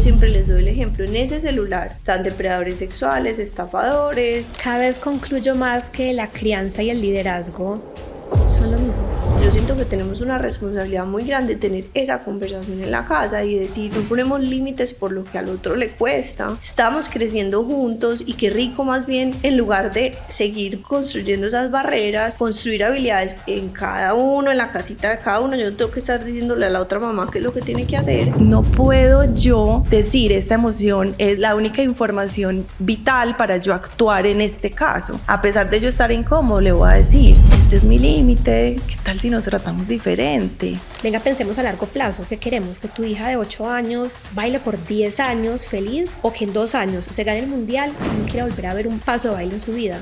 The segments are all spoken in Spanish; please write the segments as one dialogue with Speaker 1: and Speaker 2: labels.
Speaker 1: siempre les doy el ejemplo, en ese celular están depredadores sexuales, estafadores.
Speaker 2: Cada vez concluyo más que la crianza y el liderazgo son lo mismo.
Speaker 1: Yo siento que tenemos una responsabilidad muy grande de tener esa conversación en la casa y decir, no ponemos límites por lo que al otro le cuesta, estamos creciendo juntos y qué rico más bien, en lugar de seguir construyendo esas barreras, construir habilidades en cada uno, en la casita de cada uno. Yo no tengo que estar diciéndole a la otra mamá qué es lo que tiene que hacer.
Speaker 3: No puedo yo decir esta emoción es la única información vital para yo actuar en este caso. A pesar de yo estar incómodo, le voy a decir, este es mi límite, ¿qué tal si nos tratamos diferente?
Speaker 2: Venga, pensemos a largo plazo. ¿Qué queremos? ¿Que tu hija de 8 años baile por 10 años feliz? ¿O que en 2 años se gane el mundial y no quiera volver a ver un paso de baile en su vida?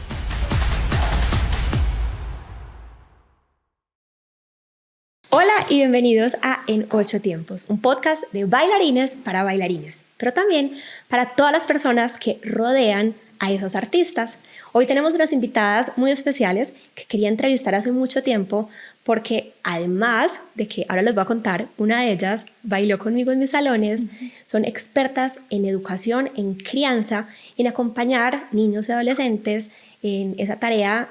Speaker 2: Hola y bienvenidos a En 8 Tiempos, un podcast de bailarines para bailarines, pero también para todas las personas que rodean a esos artistas. Hoy tenemos unas invitadas muy especiales que quería entrevistar hace mucho tiempo porque además de que ahora les voy a contar, una de ellas bailó conmigo en mis salones, son expertas en educación, en crianza, en acompañar niños y adolescentes en esa tarea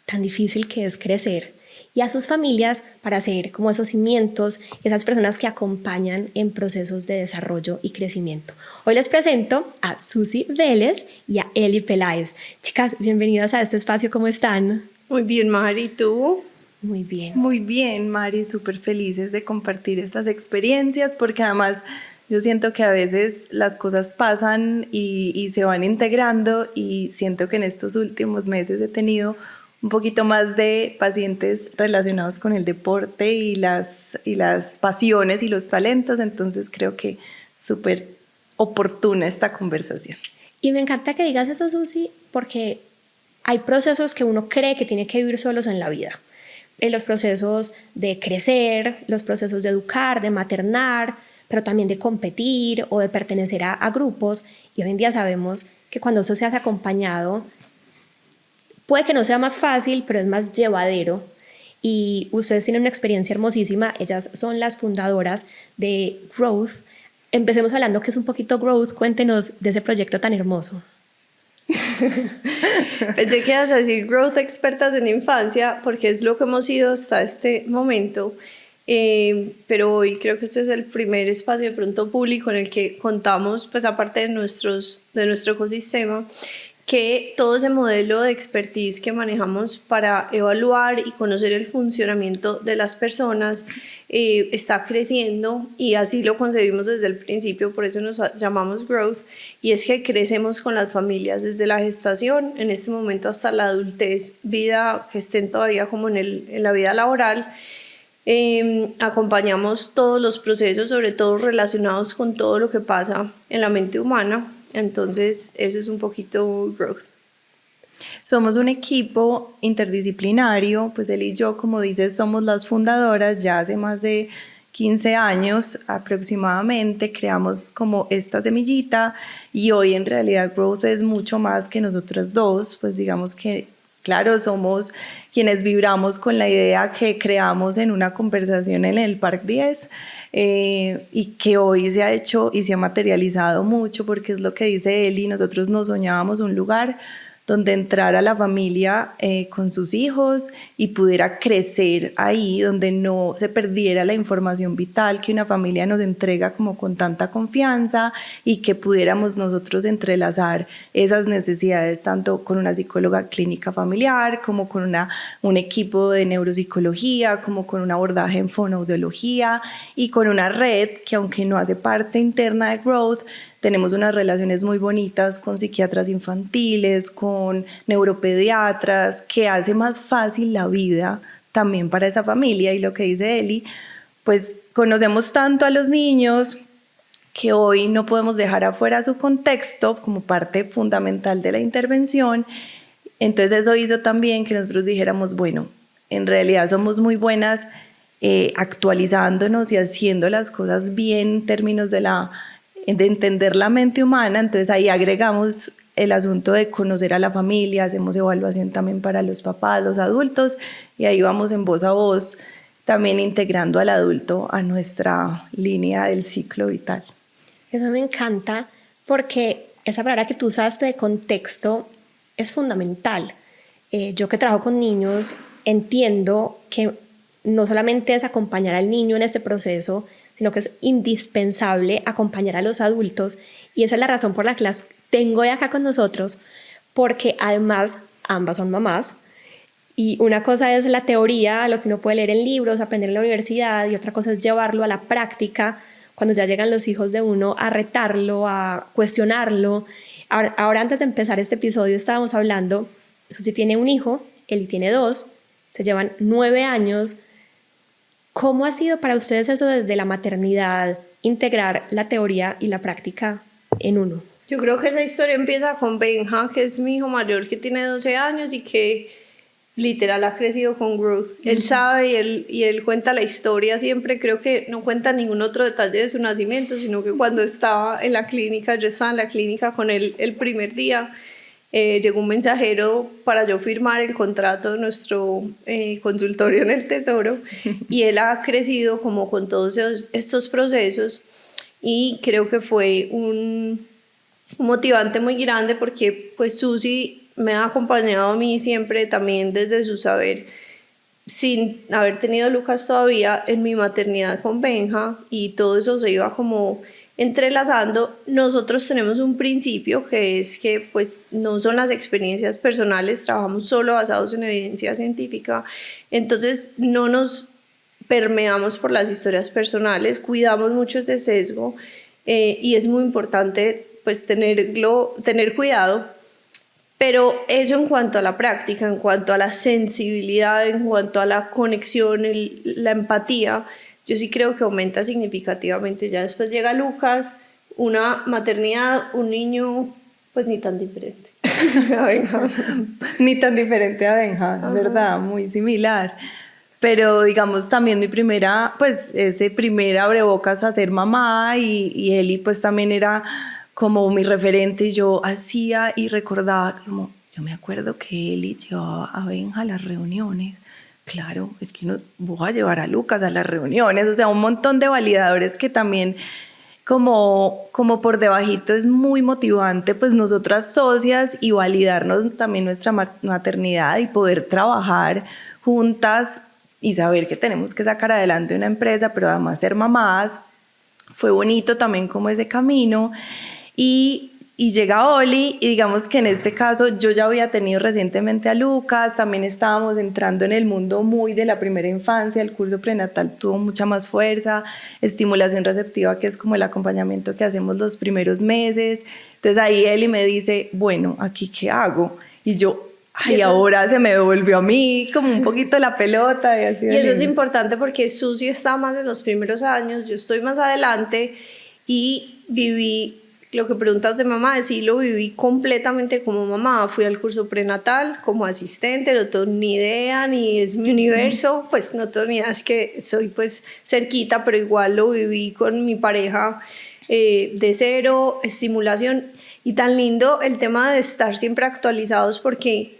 Speaker 2: tan difícil que es crecer, y a sus familias para ser como esos cimientos, esas personas que acompañan en procesos de desarrollo y crecimiento. Hoy les presento a Susi Vélez y a Eli Peláez. Chicas, bienvenidas a este espacio, ¿cómo están?
Speaker 1: Muy bien, Mari, ¿tú?
Speaker 2: Muy bien.
Speaker 3: Muy bien, Mari, súper felices de compartir estas experiencias porque además yo siento que a veces las cosas pasan y se van integrando y siento que en estos últimos meses he tenido un poquito más de pacientes relacionados con el deporte y las pasiones y los talentos, entonces creo que súper oportuna esta conversación.
Speaker 2: Y me encanta que digas eso, Susi, porque hay procesos que uno cree que tiene que vivir solos en la vida. Los procesos de crecer, los procesos de educar, de maternar, pero también de competir o de pertenecer a grupos. Y hoy en día sabemos que cuando eso se hace acompañado, puede que no sea más fácil, pero es más llevadero. Y ustedes tienen una experiencia hermosísima. Ellas son las fundadoras de Growth. Empecemos hablando que es un poquito Growth. Cuéntenos de ese proyecto tan hermoso.
Speaker 1: Pensé que ibas a decir Growth Expertas en Infancia, porque es lo que hemos sido hasta este momento. Pero hoy creo que este es el primer espacio de pronto público en el que contamos, pues aparte de nuestro ecosistema, que todo ese modelo de expertise que manejamos para evaluar y conocer el funcionamiento de las personas está creciendo, y así lo concebimos desde el principio, por eso nos llamamos Growth, y es que crecemos con las familias desde la gestación, en este momento hasta la adultez, vida que estén todavía como en la vida laboral. Acompañamos todos los procesos, sobre todo relacionados con todo lo que pasa en la mente humana. Entonces, eso es un poquito Growth.
Speaker 3: Somos un equipo interdisciplinario, pues él y yo, como dices, somos las fundadoras. Ya hace más de 15 años aproximadamente creamos como esta semillita, y hoy en realidad Growth es mucho más que nosotras dos, pues digamos que claro, somos quienes vibramos con la idea que creamos en una conversación en el Parc 10, y que hoy se ha hecho y se ha materializado mucho, porque es lo que dice Eli, nosotros nos soñábamos un lugar donde entrara la familia con sus hijos y pudiera crecer ahí, donde no se perdiera la información vital que una familia nos entrega como con tanta confianza, y que pudiéramos nosotros entrelazar esas necesidades tanto con una psicóloga clínica familiar, como con un equipo de neuropsicología, como con un abordaje en fonoaudiología y con una red que, aunque no hace parte interna de Growth, tenemos unas relaciones muy bonitas con psiquiatras infantiles, con neuropediatras, que hace más fácil la vida también para esa familia. Y lo que dice Eli, pues conocemos tanto a los niños que hoy no podemos dejar afuera su contexto como parte fundamental de la intervención. Entonces eso hizo también que nosotros dijéramos, bueno, en realidad somos muy buenas actualizándonos y haciendo las cosas bien en términos de entender la mente humana. Entonces ahí agregamos el asunto de conocer a la familia, hacemos evaluación también para los papás, los adultos, y ahí vamos en voz a voz también integrando al adulto a nuestra línea del ciclo vital.
Speaker 2: Eso me encanta porque esa palabra que tú usaste de contexto es fundamental. Yo que trabajo con niños entiendo que no solamente es acompañar al niño en ese proceso, sino que es indispensable acompañar a los adultos, y esa es la razón por la que las tengo de acá con nosotros, porque además ambas son mamás, y una cosa es la teoría, lo que uno puede leer en libros, aprender en la universidad, y otra cosa es llevarlo a la práctica cuando ya llegan los hijos de uno, a retarlo, a cuestionarlo. Ahora antes de empezar este episodio estábamos hablando, Susi tiene un hijo, Eli tiene 2, se llevan 9 años. ¿Cómo ha sido para ustedes eso desde la maternidad, integrar la teoría y la práctica en uno?
Speaker 1: Yo creo que esa historia empieza con Benja, que es mi hijo mayor, que tiene 12 años y que literal ha crecido con Growth. Él sabe y él cuenta la historia siempre. Creo que no cuenta ningún otro detalle de su nacimiento, sino que cuando estaba en la clínica, yo estaba en la clínica con él el primer día, llegó un mensajero para yo firmar el contrato de nuestro consultorio en el Tesoro, y él ha crecido como con todos estos procesos, y creo que fue un motivante muy grande porque pues Susi me ha acompañado a mí siempre también desde su saber, sin haber tenido Lucas todavía, en mi maternidad con Benja, y todo eso se iba como entrelazando. Nosotros tenemos un principio que es que pues no son las experiencias personales, trabajamos solo basados en evidencia científica, entonces no nos permeamos por las historias personales, cuidamos mucho ese sesgo, y es muy importante pues tener cuidado. Pero eso en cuanto a la práctica, en cuanto a la sensibilidad, en cuanto a la conexión, la empatía, yo sí creo que aumenta significativamente. Ya después llega Lucas, una maternidad, un niño, pues ni tan diferente.
Speaker 3: Ni tan diferente a Benja, ¿verdad? Muy similar. Pero digamos también mi primera, pues ese primer abrebocas a ser mamá, y Eli pues también era como mi referente. Yo hacía y recordaba, como yo me acuerdo que Eli llevaba a Benja a las reuniones. Claro, es que no voy a llevar a Lucas a las reuniones, o sea, un montón de validadores que también como por debajito es muy motivante, pues nosotras socias, y validarnos también nuestra maternidad y poder trabajar juntas y saber que tenemos que sacar adelante una empresa, pero además ser mamás. Fue bonito también como ese camino. Y llega Oli, y digamos que en este caso yo ya había tenido recientemente a Lucas, también estábamos entrando en el mundo muy de la primera infancia, el curso prenatal tuvo mucha más fuerza, estimulación receptiva, que es como el acompañamiento que hacemos los primeros meses. Entonces ahí Eli me dice, bueno, ¿aquí qué hago? Y yo, ay, ahora se me devolvió a mí como un poquito la pelota. Y
Speaker 1: eso es importante porque Susi está más en los primeros años, yo estoy más adelante, y viví lo que preguntas de mamá, sí lo viví completamente como mamá. Fui al curso prenatal como asistente, no tengo ni idea, ni es mi universo, pues no tengo ni idea, es que soy pues cerquita, pero igual lo viví con mi pareja de cero, estimulación, y tan lindo el tema de estar siempre actualizados, porque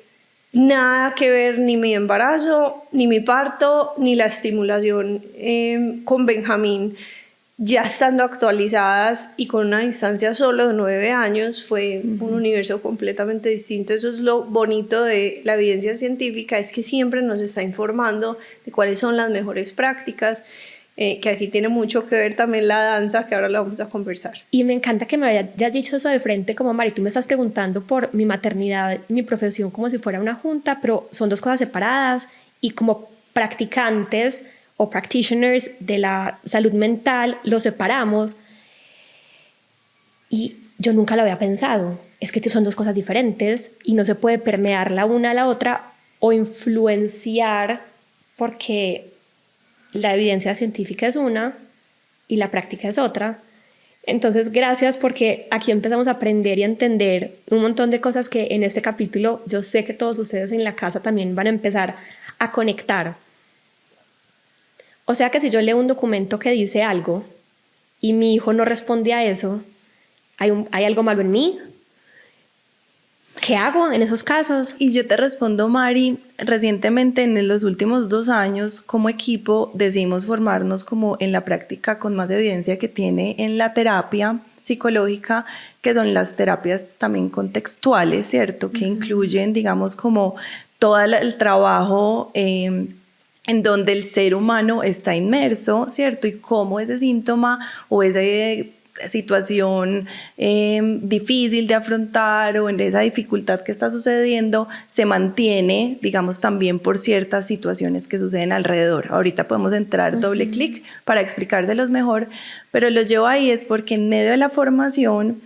Speaker 1: nada que ver ni mi embarazo, ni mi parto, ni la estimulación con Benjamín. Ya estando actualizadas y con una distancia solo de 9 años, fue un universo completamente distinto. Eso es lo bonito de la evidencia científica, es que siempre nos está informando de cuáles son las mejores prácticas, que aquí tiene mucho que ver también la danza, que ahora lo vamos a conversar.
Speaker 2: Y me encanta que me hayas dicho eso de frente, como Mari, tú me estás preguntando por mi maternidad y mi profesión como si fuera una junta, pero son dos cosas separadas, y como practicantes o practitioners de la salud mental lo separamos, y yo nunca lo había pensado. Es que son dos cosas diferentes y no se puede permear la una a la otra o influenciar, porque la evidencia científica es una y la práctica es otra. Entonces, gracias, porque aquí empezamos a aprender y a entender un montón de cosas que en este capítulo yo sé que todos ustedes en la casa también van a empezar a conectar. O sea que si yo leo un documento que dice algo y mi hijo no responde a eso, ¿hay algo malo en mí? ¿Qué hago en esos casos?
Speaker 3: Y yo te respondo, Mari, recientemente en los últimos 2 años como equipo decidimos formarnos como en la práctica con más evidencia que tiene en la terapia, psicológica, que son las terapias también contextuales, ¿cierto? Que incluyen, digamos, como todo el trabajo en donde el ser humano está inmerso, ¿cierto? Y cómo ese síntoma o esa situación difícil de afrontar o en esa dificultad que está sucediendo se mantiene, digamos, también por ciertas situaciones que suceden alrededor. Ahorita podemos entrar doble clic para explicárselos mejor, pero los llevo ahí es porque en medio de la formación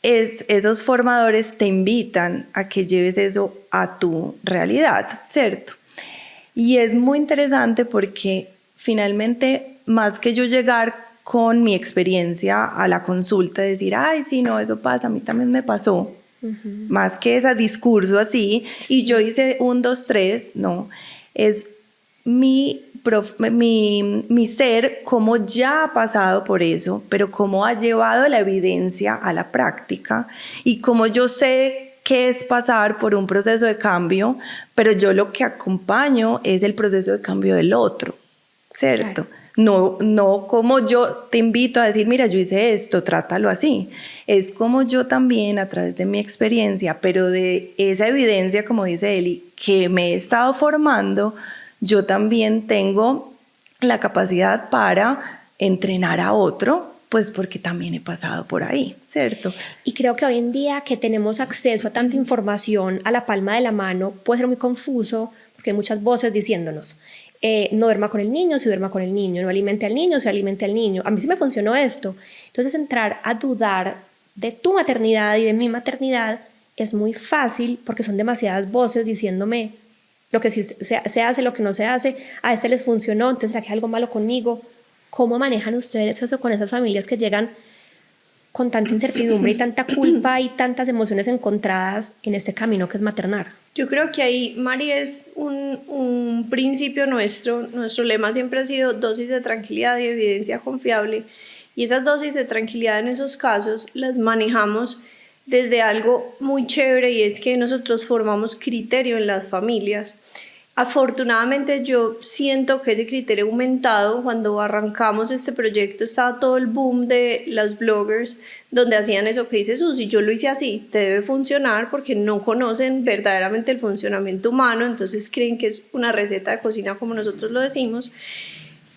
Speaker 3: esos formadores te invitan a que lleves eso a tu realidad, ¿cierto? Y es muy interesante porque finalmente, más que yo llegar con mi experiencia a la consulta, decir, ay, sí, no, eso pasa, a mí también me pasó, más que ese discurso así, y yo hice 1, 2, 3, no, es mi ser, cómo ya ha pasado por eso, pero cómo ha llevado la evidencia a la práctica y cómo yo sé qué es pasar por un proceso de cambio, pero yo lo que acompaño es el proceso de cambio del otro, ¿cierto? Claro. No como yo te invito a decir, mira, yo hice esto, trátalo así. Es como yo también, a través de mi experiencia, pero de esa evidencia, como dice Eli, que me he estado formando, yo también tengo la capacidad para entrenar a otro, pues porque también he pasado por ahí, ¿cierto?
Speaker 2: Y creo que hoy en día que tenemos acceso a tanta información a la palma de la mano, puede ser muy confuso porque hay muchas voces diciéndonos, no duerma con el niño, si duerma con el niño, no alimente al niño, si alimente al niño, a mí sí me funcionó esto. Entonces entrar a dudar de tu maternidad y de mi maternidad es muy fácil porque son demasiadas voces diciéndome lo que sí se hace, lo que no se hace, a este les funcionó, entonces ¿será que hay algo malo conmigo? ¿Cómo manejan ustedes eso con esas familias que llegan con tanta incertidumbre y tanta culpa y tantas emociones encontradas en este camino que es maternar?
Speaker 1: Yo creo que ahí, Mari, es un principio nuestro. Nuestro lema siempre ha sido dosis de tranquilidad y evidencia confiable. Y esas dosis de tranquilidad en esos casos las manejamos desde algo muy chévere y es que nosotros formamos criterio en las familias. Afortunadamente yo siento que ese criterio ha aumentado. Cuando arrancamos este proyecto estaba todo el boom de las bloggers donde hacían eso que dice Susi, yo lo hice así, te debe funcionar porque no conocen verdaderamente el funcionamiento humano, entonces creen que es una receta de cocina como nosotros lo decimos.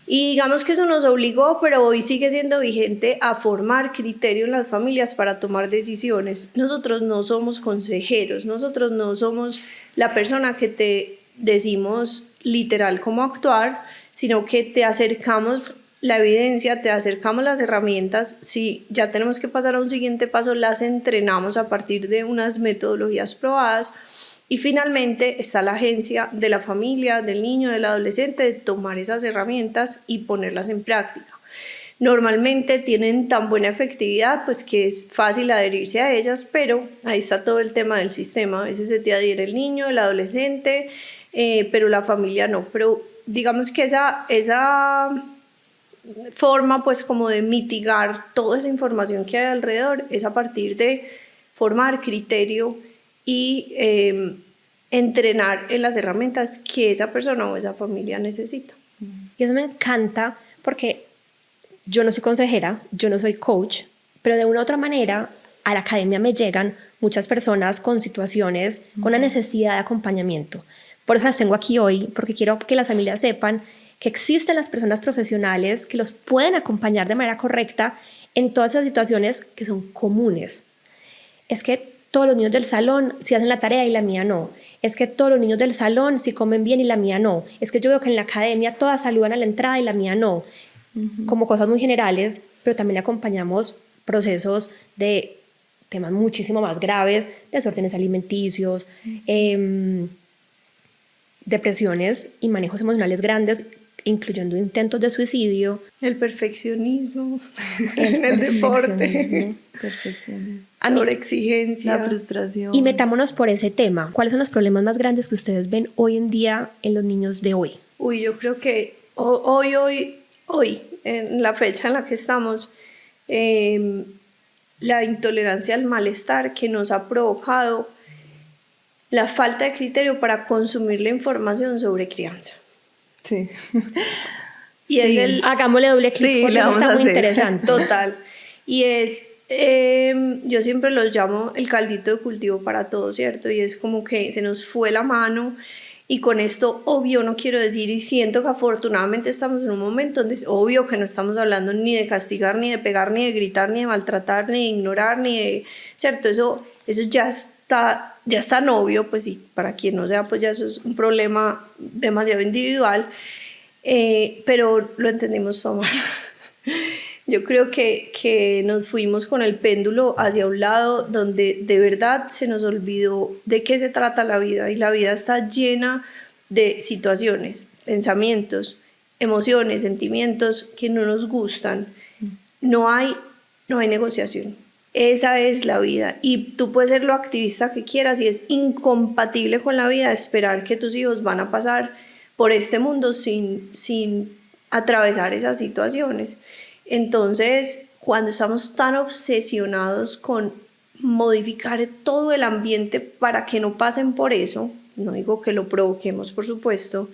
Speaker 1: Y digamos que eso nos obligó, pero hoy sigue siendo vigente a formar criterio en las familias para tomar decisiones. Nosotros no somos consejeros, nosotros no somos la persona que te decimos literal cómo actuar, sino que te acercamos la evidencia, te acercamos las herramientas. Si ya tenemos que pasar a un siguiente paso, las entrenamos a partir de unas metodologías probadas. Y finalmente está la agencia de la familia, del niño, del adolescente, de tomar esas herramientas y ponerlas en práctica. Normalmente tienen tan buena efectividad pues que es fácil adherirse a ellas, pero ahí está todo el tema del sistema. A veces se te adhiere el niño, el adolescente, pero la familia no. Pero digamos que esa forma pues como de mitigar toda esa información que hay alrededor es a partir de formar criterio y entrenar en las herramientas que esa persona o esa familia necesita.
Speaker 2: Y eso me encanta porque yo no soy consejera, yo no soy coach, pero de una u otra manera a la academia me llegan muchas personas con situaciones, con la necesidad de acompañamiento. Por eso las tengo aquí hoy, porque quiero que las familias sepan que existen las personas profesionales que los pueden acompañar de manera correcta en todas esas situaciones que son comunes. Es que todos los niños del salón sí hacen la tarea y la mía no. Es que todos los niños del salón sí comen bien y la mía no. Es que yo veo que en la academia todas saludan a la entrada y la mía no. Como cosas muy generales, pero también acompañamos procesos de temas muchísimo más graves, desórdenes alimenticios, depresiones y manejos emocionales grandes, incluyendo intentos de suicidio.
Speaker 1: El perfeccionismo, el deporte, sobreexigencia,
Speaker 3: la frustración.
Speaker 2: Y metámonos por ese tema. ¿Cuáles son los problemas más grandes que ustedes ven hoy en día en los niños de hoy?
Speaker 1: Uy, yo creo que hoy, en la fecha en la que estamos, la intolerancia al malestar que nos ha provocado la falta de criterio para consumir la información sobre crianza.
Speaker 3: Sí.
Speaker 1: Y es
Speaker 2: hagámosle doble clic porque eso está muy interesante.
Speaker 1: Total. y es, yo siempre los llamo el caldito de cultivo para todo, ¿cierto? Y es como que se nos fue la mano. Y con esto, obvio, no quiero decir, y siento que afortunadamente estamos en un momento donde es obvio que no estamos hablando ni de castigar, ni de pegar, ni de gritar, ni de maltratar, ni de ignorar, ni de, ¿cierto? Eso ya está tan obvio, pues sí, para quien no sea, pues ya eso es un problema demasiado individual, pero lo entendimos todo mal. Yo creo que nos fuimos con el péndulo hacia un lado donde de verdad se nos olvidó de qué se trata la vida, y la vida está llena de situaciones, pensamientos, emociones, sentimientos que no nos gustan. No hay negociación. Esa es la vida, y tú puedes ser lo activista que quieras, y es incompatible con la vida esperar que tus hijos van a pasar por este mundo sin atravesar esas situaciones. Entonces, cuando estamos tan obsesionados con modificar todo el ambiente para que no pasen por eso, no digo que lo provoquemos, por supuesto,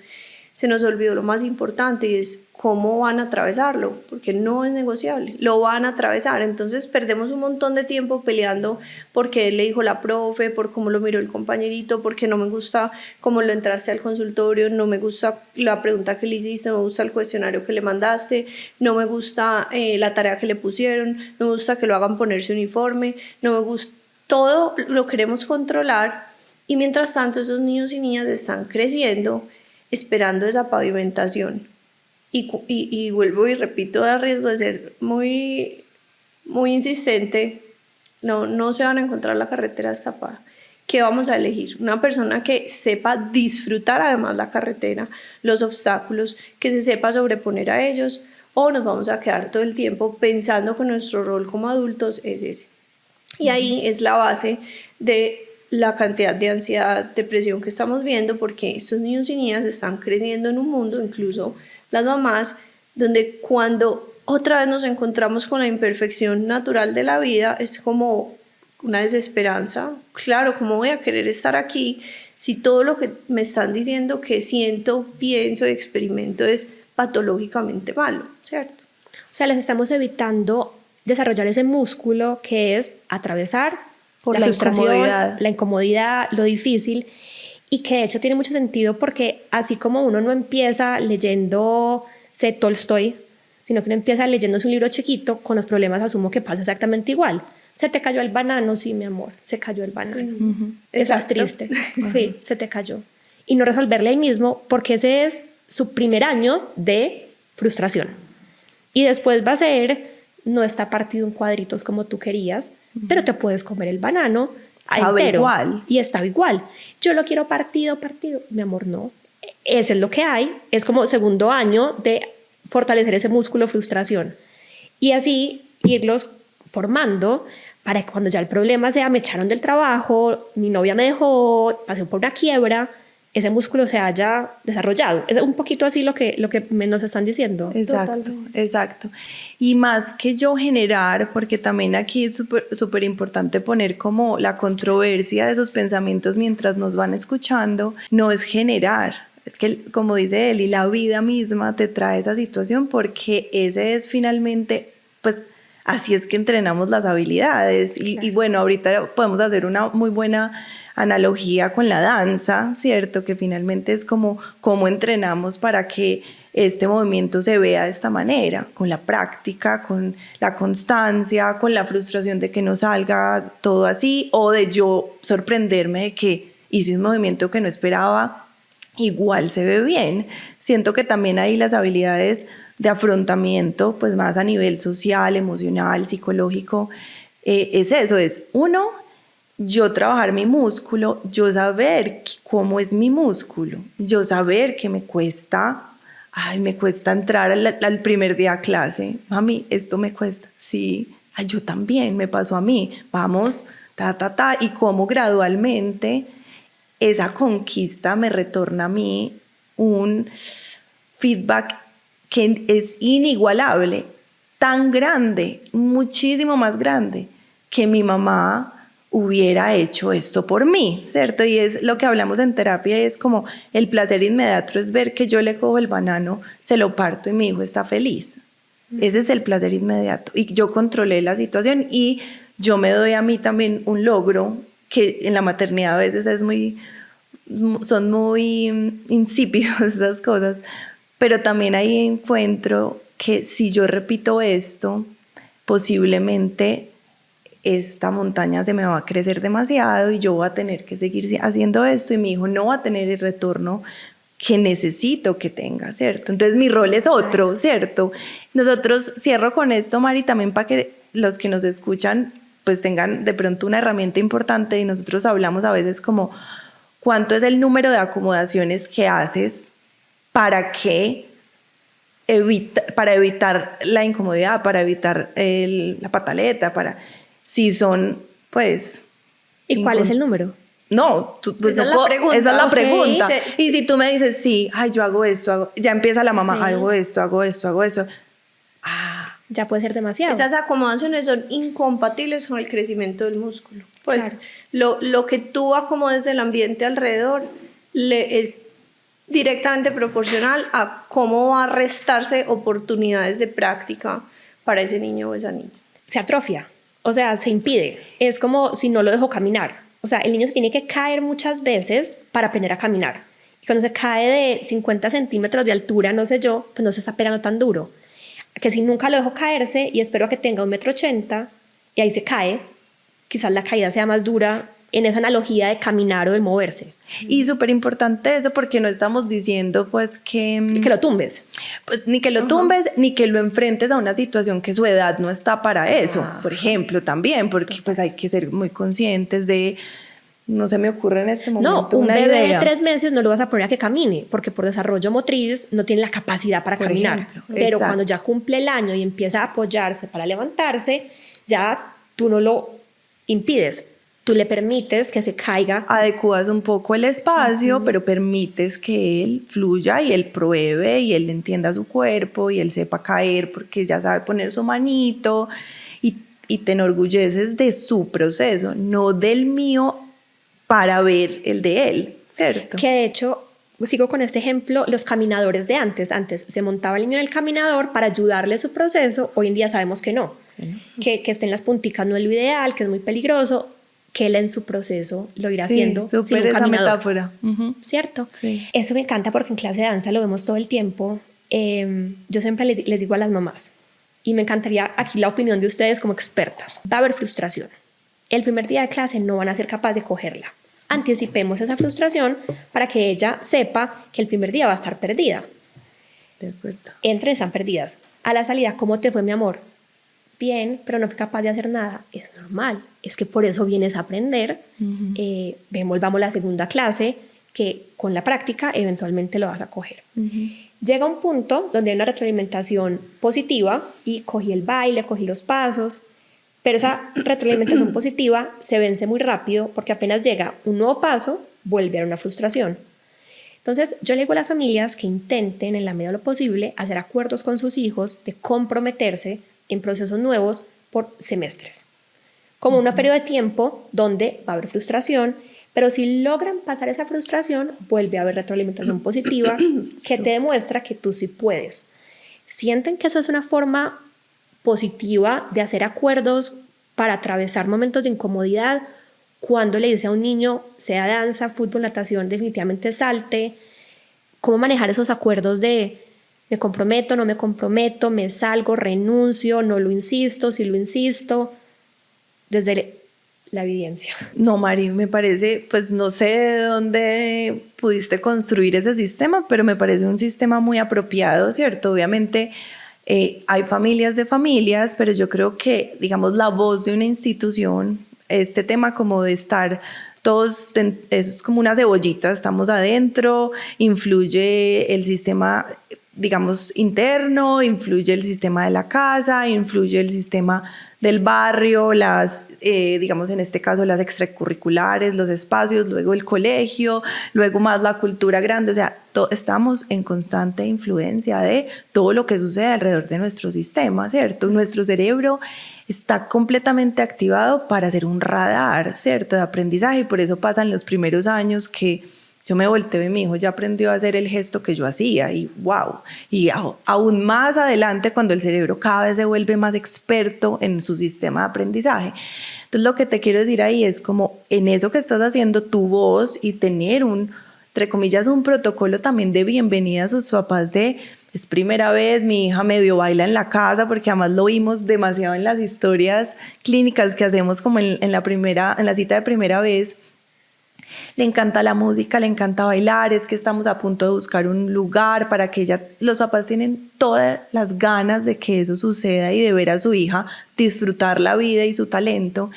Speaker 1: se nos olvidó lo más importante, y es cómo van a atravesarlo, porque no es negociable, lo van a atravesar. Entonces perdemos un montón de tiempo peleando porque él le dijo la profe, por cómo lo miró el compañerito, porque no me gusta cómo lo entraste al consultorio, no me gusta la pregunta que le hiciste, no me gusta el cuestionario que le mandaste, no me gusta la tarea que le pusieron, no me gusta que lo hagan ponerse uniforme, no me gusta, todo lo queremos controlar. Y mientras tanto esos niños y niñas están creciendo esperando esa pavimentación, y vuelvo y repito, a riesgo de ser muy, muy insistente, no se van a encontrar la carretera destapada. ¿Qué vamos a elegir? Una persona que sepa disfrutar además la carretera, los obstáculos, que se sepa sobreponer a ellos, o nos vamos a quedar todo el tiempo pensando que nuestro rol como adultos es ese. Y ahí es la base de la cantidad de ansiedad, depresión que estamos viendo, porque estos niños y niñas están creciendo en un mundo, incluso las mamás, donde cuando otra vez nos encontramos con la imperfección natural de la vida, es como una desesperanza. Claro, ¿cómo voy a querer estar aquí si todo lo que me están diciendo que siento, pienso y experimento es patológicamente malo, ¿cierto?
Speaker 2: O sea, les estamos evitando desarrollar ese músculo que es atravesar
Speaker 3: por
Speaker 2: la frustración,
Speaker 3: incomodidad.
Speaker 2: la incomodidad, lo difícil, y que de hecho tiene mucho sentido porque así como uno no empieza leyéndose Tolstoy, sino que uno empieza leyéndose un libro chiquito, con los problemas asumo que pasa exactamente igual. ¿Se te cayó el banano? Sí, mi amor, se cayó el banano. Sí. Estás triste. Sí, se te cayó. Y no resolverle ahí mismo, porque ese es su primer año de frustración. Y después va a ser, no está partido en cuadritos como tú querías, pero te puedes comer el banano entero.
Speaker 3: Igual.
Speaker 2: Y estaba igual. Yo lo quiero partido. Mi amor, no. Ese es lo que hay. Es como segundo año de fortalecer ese músculo frustración. Y así irlos formando para que cuando ya el problema sea, me echaron del trabajo, mi novia me dejó, pasé por una quiebra, ese músculo se haya desarrollado. Es un poquito así lo que nos están diciendo.
Speaker 3: Exacto. Y más que yo generar, porque también aquí es súper importante poner como la controversia de esos pensamientos mientras nos van escuchando, no es generar. Es que, como dice Eli, la vida misma te trae esa situación, porque ese es finalmente, pues, así es que entrenamos las habilidades. Y bueno, ahorita podemos hacer una muy buena analogía con la danza, ¿cierto? Que finalmente es como cómo entrenamos para que este movimiento se vea de esta manera, con la práctica, con la constancia, con la frustración de que no salga todo así, o de yo sorprenderme de que hice un movimiento que no esperaba, igual se ve bien. Siento que también ahí las habilidades de afrontamiento, pues más a nivel social, emocional, psicológico, es eso, es uno, yo trabajar mi músculo, yo saber cómo es mi músculo, yo saber que me cuesta entrar al primer día a clase, mami, esto me cuesta, sí, yo también, me pasó a mí, vamos, y cómo gradualmente esa conquista me retorna a mí un feedback que es inigualable, tan grande, muchísimo más grande, que mi mamá hubiera hecho esto por mí, ¿cierto? Y es lo que hablamos en terapia, es como el placer inmediato es ver que yo le cojo el banano, se lo parto y mi hijo está feliz. Ese es el placer inmediato. Y yo controlé la situación y yo me doy a mí también un logro que en la maternidad a veces son muy insípidos esas cosas, pero también ahí encuentro que si yo repito esto, posiblemente esta montaña se me va a crecer demasiado y yo voy a tener que seguir haciendo esto y mi hijo no va a tener el retorno que necesito que tenga, ¿cierto? Entonces mi rol es otro, ¿cierto? Nosotros, cierro con esto, Mari, también para que los que nos escuchan pues tengan de pronto una herramienta importante, y nosotros hablamos a veces como cuánto es el número de acomodaciones que haces para evitar la incomodidad, para evitar la pataleta, si son pues...
Speaker 2: ¿Y cuál es el número?
Speaker 3: No, pues
Speaker 1: esa es la pregunta.
Speaker 3: Esa es la
Speaker 2: Ok.
Speaker 3: pregunta. Y si tú me dices, sí, ay, yo hago esto, ya empieza la mamá,
Speaker 2: Sí.
Speaker 3: hago esto.
Speaker 2: Ya puede ser demasiado.
Speaker 1: Esas acomodaciones son incompatibles con el crecimiento del músculo. Pues lo que tú acomodes del ambiente alrededor es directamente proporcional a cómo va a restarse oportunidades de práctica para ese niño o esa niña.
Speaker 2: Se atrofia, o sea, se impide. Es como si no lo dejo caminar. O sea, el niño se tiene que caer muchas veces para aprender a caminar. Y cuando se cae de 50 centímetros de altura, no sé yo, pues no se está pegando tan duro. Que si nunca lo dejo caerse y espero a que tenga 1,80 m y ahí se cae, quizás la caída sea más dura en esa analogía de caminar o de moverse.
Speaker 3: Y súper importante eso, porque no estamos diciendo pues
Speaker 2: Y que lo tumbes.
Speaker 3: pues, ni que lo tumbes, ni que lo enfrentes a una situación que su edad no está para eso, por ejemplo, también, porque pues hay que ser muy conscientes de, no se me ocurre en este momento
Speaker 2: No, un
Speaker 3: una
Speaker 2: bebé
Speaker 3: idea.
Speaker 2: de 3 meses no lo vas a poner a que camine, porque por desarrollo motriz no tiene la capacidad para
Speaker 3: Por
Speaker 2: caminar.
Speaker 3: ejemplo,
Speaker 2: Pero
Speaker 3: exacto.
Speaker 2: cuando ya cumple el año y empieza a apoyarse para levantarse, ya tú no lo impides. Tú le permites que se caiga.
Speaker 3: Adecuas un poco el espacio, pero permites que él fluya y él pruebe y él entienda su cuerpo y él sepa caer porque ya sabe poner su manito, y te enorgulleces de su proceso, no del mío para ver el de él, ¿cierto?
Speaker 2: Que de hecho, sigo con este ejemplo, los caminadores de antes. Antes se montaba el niño en el caminador para ayudarle a su proceso. Hoy en día sabemos que no. Que estén las punticas no es lo ideal, que es muy peligroso, que él en su proceso lo irá haciendo sin
Speaker 3: súper
Speaker 2: un
Speaker 3: esa
Speaker 2: caminador.
Speaker 3: metáfora. Ujú.
Speaker 2: ¿Cierto?
Speaker 3: Sí.
Speaker 2: Eso me encanta porque en clase de danza lo vemos todo el tiempo. Yo siempre les digo a las mamás, y me encantaría aquí la opinión de ustedes como expertas. Va a haber frustración. El primer día de clase no van a ser capaces de cogerla. Anticipemos esa frustración para que ella sepa que el primer día va a estar perdida.
Speaker 3: De acuerdo.
Speaker 2: Entre están perdidas. A la salida, ¿cómo te fue, mi amor? Bien, pero no fui capaz de hacer nada. Es normal. Es que por eso vienes a aprender. Volvamos a la segunda clase, que con la práctica eventualmente lo vas a coger. Llega un punto donde hay una retroalimentación positiva y cogí el baile, cogí los pasos, pero esa retroalimentación positiva se vence muy rápido porque apenas llega un nuevo paso, vuelve a haber una frustración. Entonces, yo le digo a las familias que intenten, en la medida de lo posible, hacer acuerdos con sus hijos de comprometerse en procesos nuevos por semestres. Como un periodo de tiempo donde va a haber frustración, pero si logran pasar esa frustración, vuelve a haber retroalimentación positiva que te demuestra que tú sí puedes. ¿Sienten que eso es una forma positiva de hacer acuerdos para atravesar momentos de incomodidad? Cuando le dice a un niño, sea danza, fútbol, natación, definitivamente salte. ¿Cómo manejar esos acuerdos de me comprometo, no me comprometo, me salgo, renuncio, no lo insisto, sí lo insisto? Desde la evidencia.
Speaker 3: No, Mari, me parece, pues no sé de dónde pudiste construir ese sistema, pero me parece un sistema muy apropiado, ¿cierto? Obviamente hay familias de familias, pero yo creo que, digamos, la voz de una institución, este tema como de estar todos, eso es como una cebollita, estamos adentro, influye el sistema, digamos, interno, influye el sistema de la casa, influye el sistema del barrio, digamos en este caso las extracurriculares, los espacios, luego el colegio, luego más la cultura grande, o sea, estamos en constante influencia de todo lo que sucede alrededor de nuestro sistema, ¿cierto? Nuestro cerebro está completamente activado para hacer un radar, ¿cierto?, de aprendizaje, y por eso pasan los primeros años que yo me volteo y mi hijo ya aprendió a hacer el gesto que yo hacía y wow. Y aún más adelante cuando el cerebro cada vez se vuelve más experto en su sistema de aprendizaje. Entonces lo que te quiero decir ahí es como en eso que estás haciendo tu voz y tener entre comillas, un protocolo también de bienvenida a sus papás de es primera vez, mi hija medio baila en la casa, porque además lo vimos demasiado en las historias clínicas que hacemos como en la cita de primera vez. Le encanta la música, le encanta bailar, es que estamos a punto de buscar un lugar para que los papás tienen todas las ganas de que eso suceda y de ver a su hija disfrutar la vida y su talento.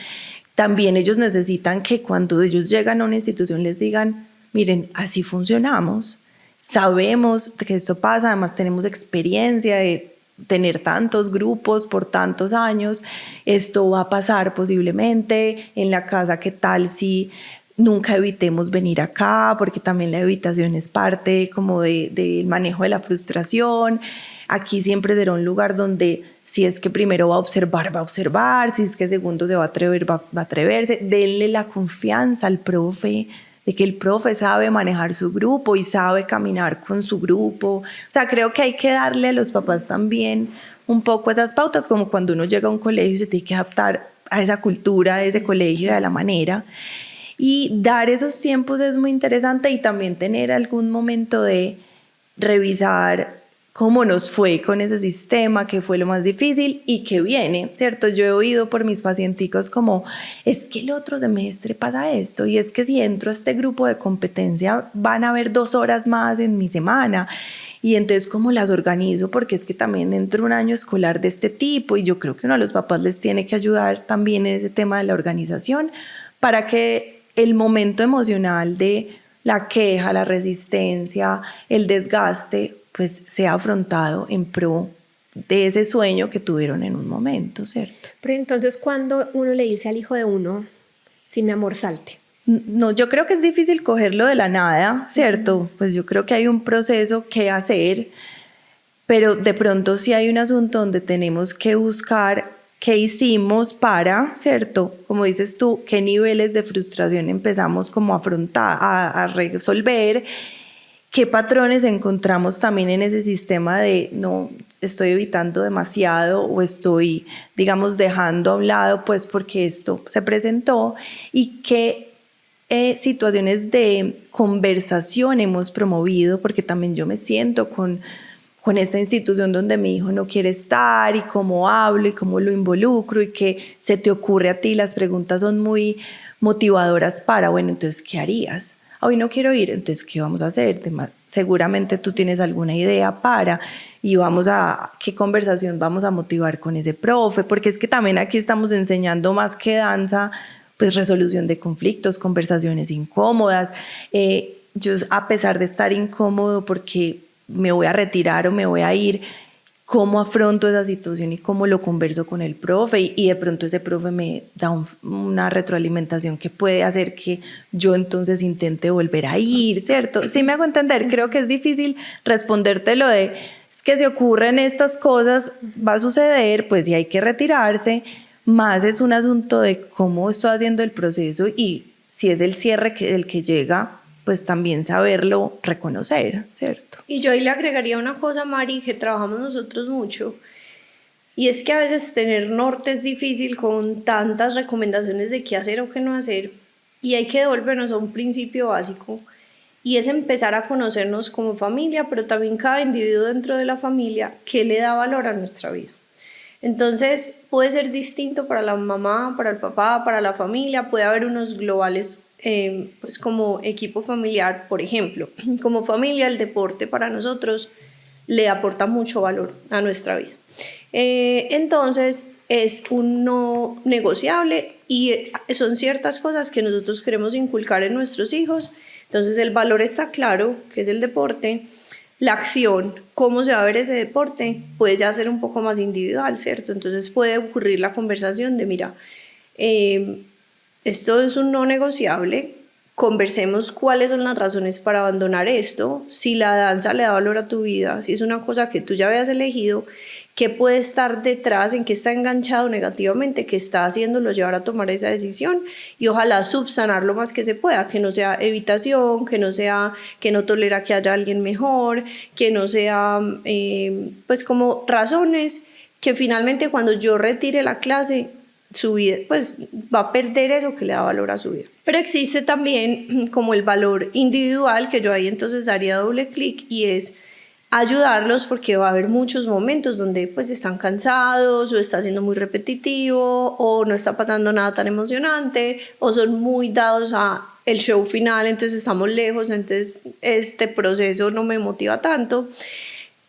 Speaker 3: También ellos necesitan que cuando ellos llegan a una institución les digan, miren, así funcionamos, sabemos que esto pasa, además tenemos experiencia de tener tantos grupos por tantos años, esto va a pasar posiblemente en la casa, ¿qué tal si nunca evitemos venir acá? Porque también la evitación es parte como del manejo de la frustración. Aquí siempre será un lugar donde si es que primero va a observar, si es que segundo se va a atrever, va a atreverse. Denle la confianza al profe, de que el profe sabe manejar su grupo y sabe caminar con su grupo. O sea, creo que hay que darle a los papás también un poco esas pautas, como cuando uno llega a un colegio y se tiene que adaptar a esa cultura de ese colegio de la manera. Y dar esos tiempos es muy interesante y también tener algún momento de revisar cómo nos fue con ese sistema, qué fue lo más difícil y qué viene, ¿cierto? Yo he oído por mis pacienticos como, es que el otro semestre pasa esto y es que si entro a este grupo de competencia van a haber 2 horas más en mi semana y entonces cómo las organizo porque es que también entro un año escolar de este tipo y yo creo que uno a los papás les tiene que ayudar también en ese tema de la organización para que el momento emocional de la queja, la resistencia, el desgaste, pues sea afrontado en pro de ese sueño que tuvieron en un momento, ¿cierto?
Speaker 2: Pero entonces, cuando uno le dice al hijo de uno, si mi amor salte.
Speaker 3: No, yo creo que es difícil cogerlo de la nada, ¿cierto? Pues yo creo que hay un proceso que hacer, pero de pronto sí hay un asunto donde tenemos que buscar qué hicimos para, ¿cierto? Como dices tú, qué niveles de frustración empezamos como a afrontar, a resolver. ¿Qué patrones encontramos también en ese sistema de no estoy evitando demasiado o estoy, digamos, dejando a un lado pues porque esto se presentó? ¿Y qué situaciones de conversación hemos promovido? Porque también yo me siento con esta institución donde mi hijo no quiere estar y cómo hablo y cómo lo involucro y qué se te ocurre a ti. Las preguntas son muy motivadoras para, bueno, entonces, ¿qué harías? Hoy no quiero ir, entonces, ¿qué vamos a hacer? Seguramente tú tienes alguna idea y qué conversación vamos a motivar con ese profe, porque es que también aquí estamos enseñando más que danza, pues resolución de conflictos, conversaciones incómodas. Yo, a pesar de estar incómodo porque me voy a retirar o me voy a ir, cómo afronto esa situación y cómo lo converso con el profe y de pronto ese profe me da una retroalimentación que puede hacer que yo entonces intente volver a ir, ¿cierto? Sí me hago entender, creo que es difícil responderte lo de es que si ocurren estas cosas va a suceder, pues sí hay que retirarse, más es un asunto de cómo estoy haciendo el proceso y si es el cierre el que llega, pues también saberlo reconocer, ¿cierto?
Speaker 1: Y yo ahí le agregaría una cosa, Mari, que trabajamos nosotros mucho, y es que a veces tener norte es difícil con tantas recomendaciones de qué hacer o qué no hacer, y hay que devolvernos a un principio básico, y es empezar a conocernos como familia, pero también cada individuo dentro de la familia, qué le da valor a nuestra vida. Entonces puede ser distinto para la mamá, para el papá, para la familia, puede haber unos globales pues como equipo familiar, por ejemplo, como familia el deporte para nosotros le aporta mucho valor a nuestra vida. Entonces es un no negociable y son ciertas cosas que nosotros queremos inculcar en nuestros hijos. Entonces el valor está claro, que es el deporte. La acción, cómo se va a ver ese deporte, puede ya ser un poco más individual, ¿cierto? Entonces puede ocurrir la conversación de, mira, esto es un no negociable, conversemos cuáles son las razones para abandonar esto, si la danza le da valor a tu vida, si es una cosa que tú ya habías elegido, qué puede estar detrás, en qué está enganchado negativamente, qué está haciéndolo llevar a tomar esa decisión, y ojalá subsanar lo más que se pueda, que no sea evitación, que no tolera que haya alguien mejor, que no sea pues como razones que finalmente cuando yo retire la clase, su vida pues va a perder eso que le da valor a su vida. Pero existe también como el valor individual, que yo ahí entonces haría doble clic, y es ayudarlos, porque va a haber muchos momentos donde pues están cansados, o está siendo muy repetitivo, o no está pasando nada tan emocionante, o son muy dados a el show final, entonces estamos lejos, entonces este proceso no me motiva tanto.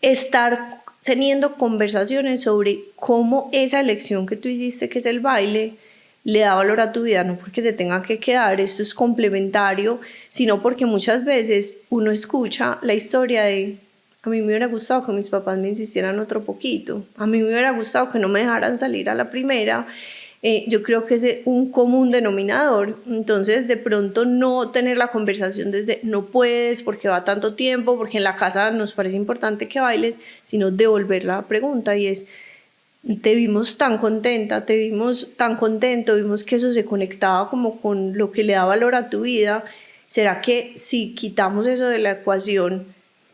Speaker 1: Estar teniendo conversaciones sobre cómo esa elección que tú hiciste, que es el baile, le da valor a tu vida, no porque se tenga que quedar, esto es complementario, sino porque muchas veces uno escucha la historia de: a mí me hubiera gustado que mis papás me insistieran otro poquito, a mí me hubiera gustado que no me dejaran salir a la primera. Yo creo que es un común denominador. Entonces de pronto no tener la conversación desde no puedes porque va tanto tiempo, porque en la casa nos parece importante que bailes, sino devolver la pregunta, y es: te vimos tan contenta, te vimos tan contento, vimos que eso se conectaba como con lo que le da valor a tu vida. ¿Será que si quitamos eso de la ecuación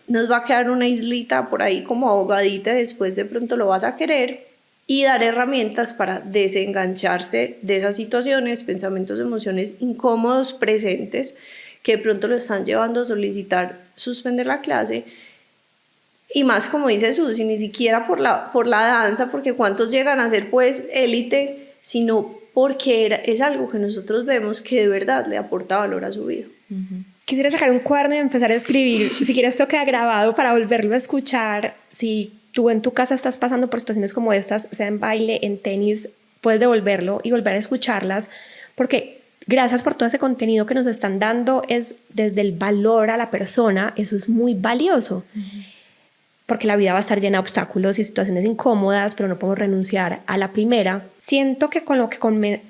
Speaker 1: nos va a quedar una islita por ahí como ahogadita, después de pronto lo vas a querer? Y dar herramientas para desengancharse de esas situaciones, pensamientos, emociones incómodos presentes que de pronto lo están llevando a solicitar suspender la clase. Y más, como dice Susi, ni siquiera por la danza, porque cuántos llegan a ser pues élite, sino porque es algo que nosotros vemos que de verdad le aporta valor a su vida.
Speaker 2: Quisiera sacar un cuaderno y empezar a escribir. Si quieres, esto queda grabado para volverlo a escuchar. Si tú en tu casa estás pasando por situaciones como estas, sea en baile, en tenis, puedes devolverlo y volver a escucharlas, porque gracias por todo ese contenido que nos están dando, es desde el valor a la persona, eso es muy valioso. Porque la vida va a estar llena de obstáculos y situaciones incómodas, pero no podemos renunciar a la primera. Siento que con lo que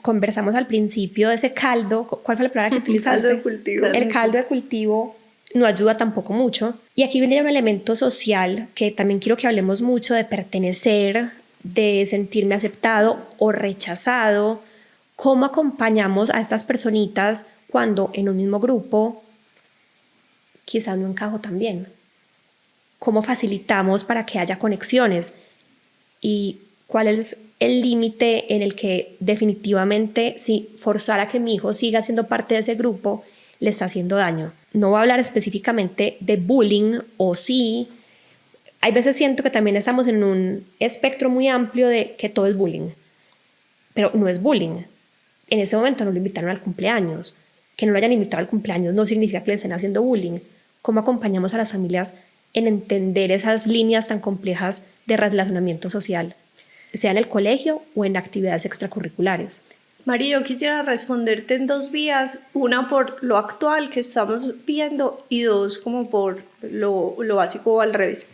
Speaker 2: conversamos al principio de ese caldo, ¿cuál fue la palabra que utilizaste?
Speaker 1: Caldo de cultivo.
Speaker 2: El caldo de cultivo no ayuda tampoco mucho. Y aquí viene un elemento social que también quiero que hablemos mucho, de pertenecer, de sentirme aceptado o rechazado. ¿Cómo acompañamos a estas personitas cuando en un mismo grupo quizás no encajo tan bien? ¿Cómo facilitamos para que haya conexiones? ¿Y cuál es el límite en el que definitivamente, si forzar a que mi hijo siga siendo parte de ese grupo, le está haciendo daño? No voy a hablar específicamente de bullying, o sí. Hay veces siento que también estamos en un espectro muy amplio de que todo es bullying, pero no es bullying. En ese momento no lo invitaron al cumpleaños. Que no lo hayan invitado al cumpleaños no significa que le estén haciendo bullying. ¿Cómo acompañamos a las familias en entender esas líneas tan complejas de relacionamiento social, sea en el colegio o en actividades extracurriculares?
Speaker 1: Mari, yo quisiera responderte en dos vías, una por lo actual que estamos viendo y dos como por lo básico o al revés.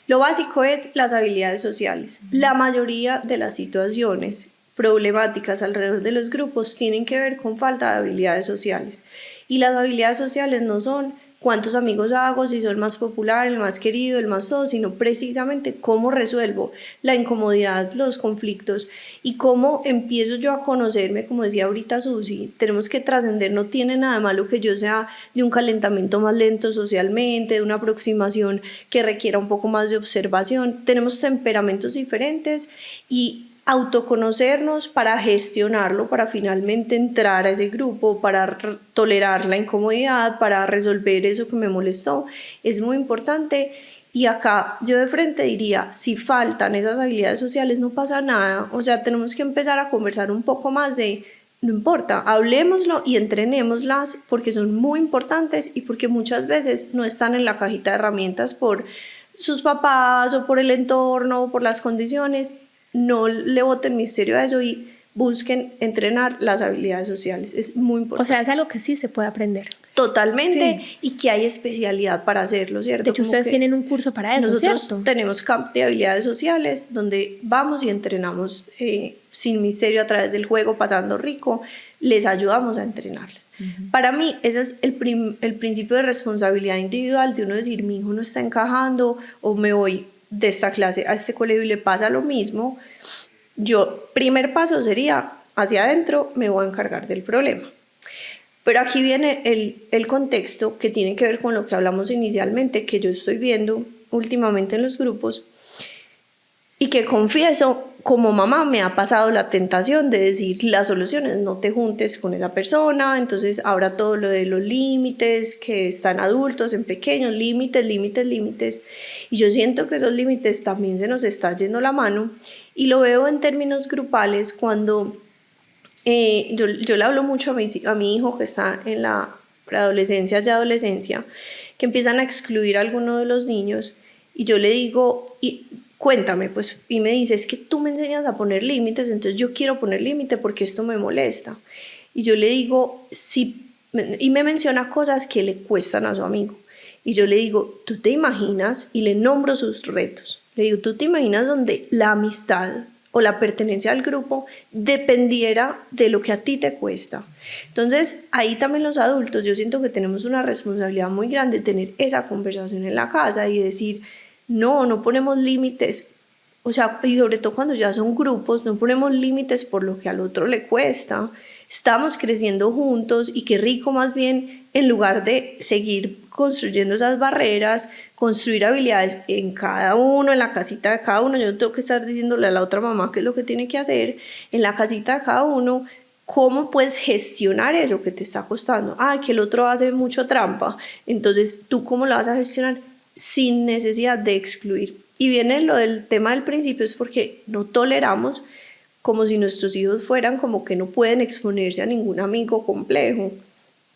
Speaker 1: Lo básico es las habilidades sociales. La mayoría de las situaciones problemáticas alrededor de los grupos tienen que ver con falta de habilidades sociales. Y las habilidades sociales no son cuántos amigos hago, si soy el más popular, el más querido, el más todo, sino precisamente cómo resuelvo la incomodidad, los conflictos, y cómo empiezo yo a conocerme. Como decía ahorita Susi, tenemos que trascender, no tiene nada de malo que yo sea de un calentamiento más lento socialmente, de una aproximación que requiera un poco más de observación. Tenemos temperamentos diferentes, y autoconocernos para gestionarlo, para finalmente entrar a ese grupo, para tolerar la incomodidad, para resolver eso que me molestó, es muy importante. Y acá yo de frente diría, si faltan esas habilidades sociales no pasa nada, o sea, tenemos que empezar a conversar un poco más de, no importa, hablemoslo y entrenémoslas, porque son muy importantes y porque muchas veces no están en la cajita de herramientas por sus papás o por el entorno o por las condiciones. No le boten misterio a eso y busquen entrenar las habilidades sociales, es muy importante.
Speaker 2: O sea, es algo que sí se puede aprender.
Speaker 1: Totalmente,
Speaker 3: Sí.
Speaker 1: y que hay especialidad para hacerlo, ¿cierto?
Speaker 2: De hecho,
Speaker 1: Como
Speaker 2: ustedes
Speaker 1: que
Speaker 2: tienen un curso para eso,
Speaker 1: nosotros
Speaker 2: ¿cierto?
Speaker 1: tenemos camp de habilidades sociales donde vamos y entrenamos sin misterio, a través del juego, pasando rico, les ayudamos a entrenarlas. Para mí ese es el principio de responsabilidad individual, de uno decir, mi hijo no está encajando, o me voy de esta clase a este colegio y le pasa lo mismo, yo, primer paso sería, hacia adentro me voy a encargar del problema. Pero aquí viene el contexto que tiene que ver con lo que hablamos inicialmente, que yo estoy viendo últimamente en los grupos, y que confieso, como mamá me ha pasado la tentación de decir las soluciones, no te juntes con esa persona, entonces ahora todo lo de los límites, que están adultos, en pequeños, límites, límites, límites, y yo siento que esos límites también se nos está yendo la mano, y lo veo en términos grupales cuando yo le hablo mucho a mi hijo que está en la preadolescencia y adolescencia, que empiezan a excluir a alguno de los niños, y yo le digo, cuéntame, pues, y me dice, es que tú me enseñas a poner límites, entonces yo quiero poner límite porque esto me molesta. Y yo le digo, sí, y me menciona cosas que le cuestan a su amigo. Y yo le digo, ¿tú te imaginas? Y le nombro sus retos. Le digo, ¿tú te imaginas donde la amistad o la pertenencia al grupo dependiera de lo que a ti te cuesta? Entonces, ahí también los adultos, yo siento que tenemos una responsabilidad muy grande de tener esa conversación en la casa y decir, no ponemos límites, o sea, y sobre todo cuando ya son grupos, no ponemos límites por lo que al otro le cuesta, estamos creciendo juntos y qué rico más bien, en lugar de seguir construyendo esas barreras, construir habilidades en cada uno, en la casita de cada uno. Yo no tengo que estar diciéndole a la otra mamá qué es lo que tiene que hacer, en la casita de cada uno. ¿Cómo puedes gestionar eso que te está costando? Que el otro hace mucho trampa, entonces ¿tú cómo lo vas a gestionar? Sin necesidad de excluir. Y viene lo del tema del principio, es porque no toleramos, como si nuestros hijos fueran como que no pueden exponerse a ningún amigo complejo.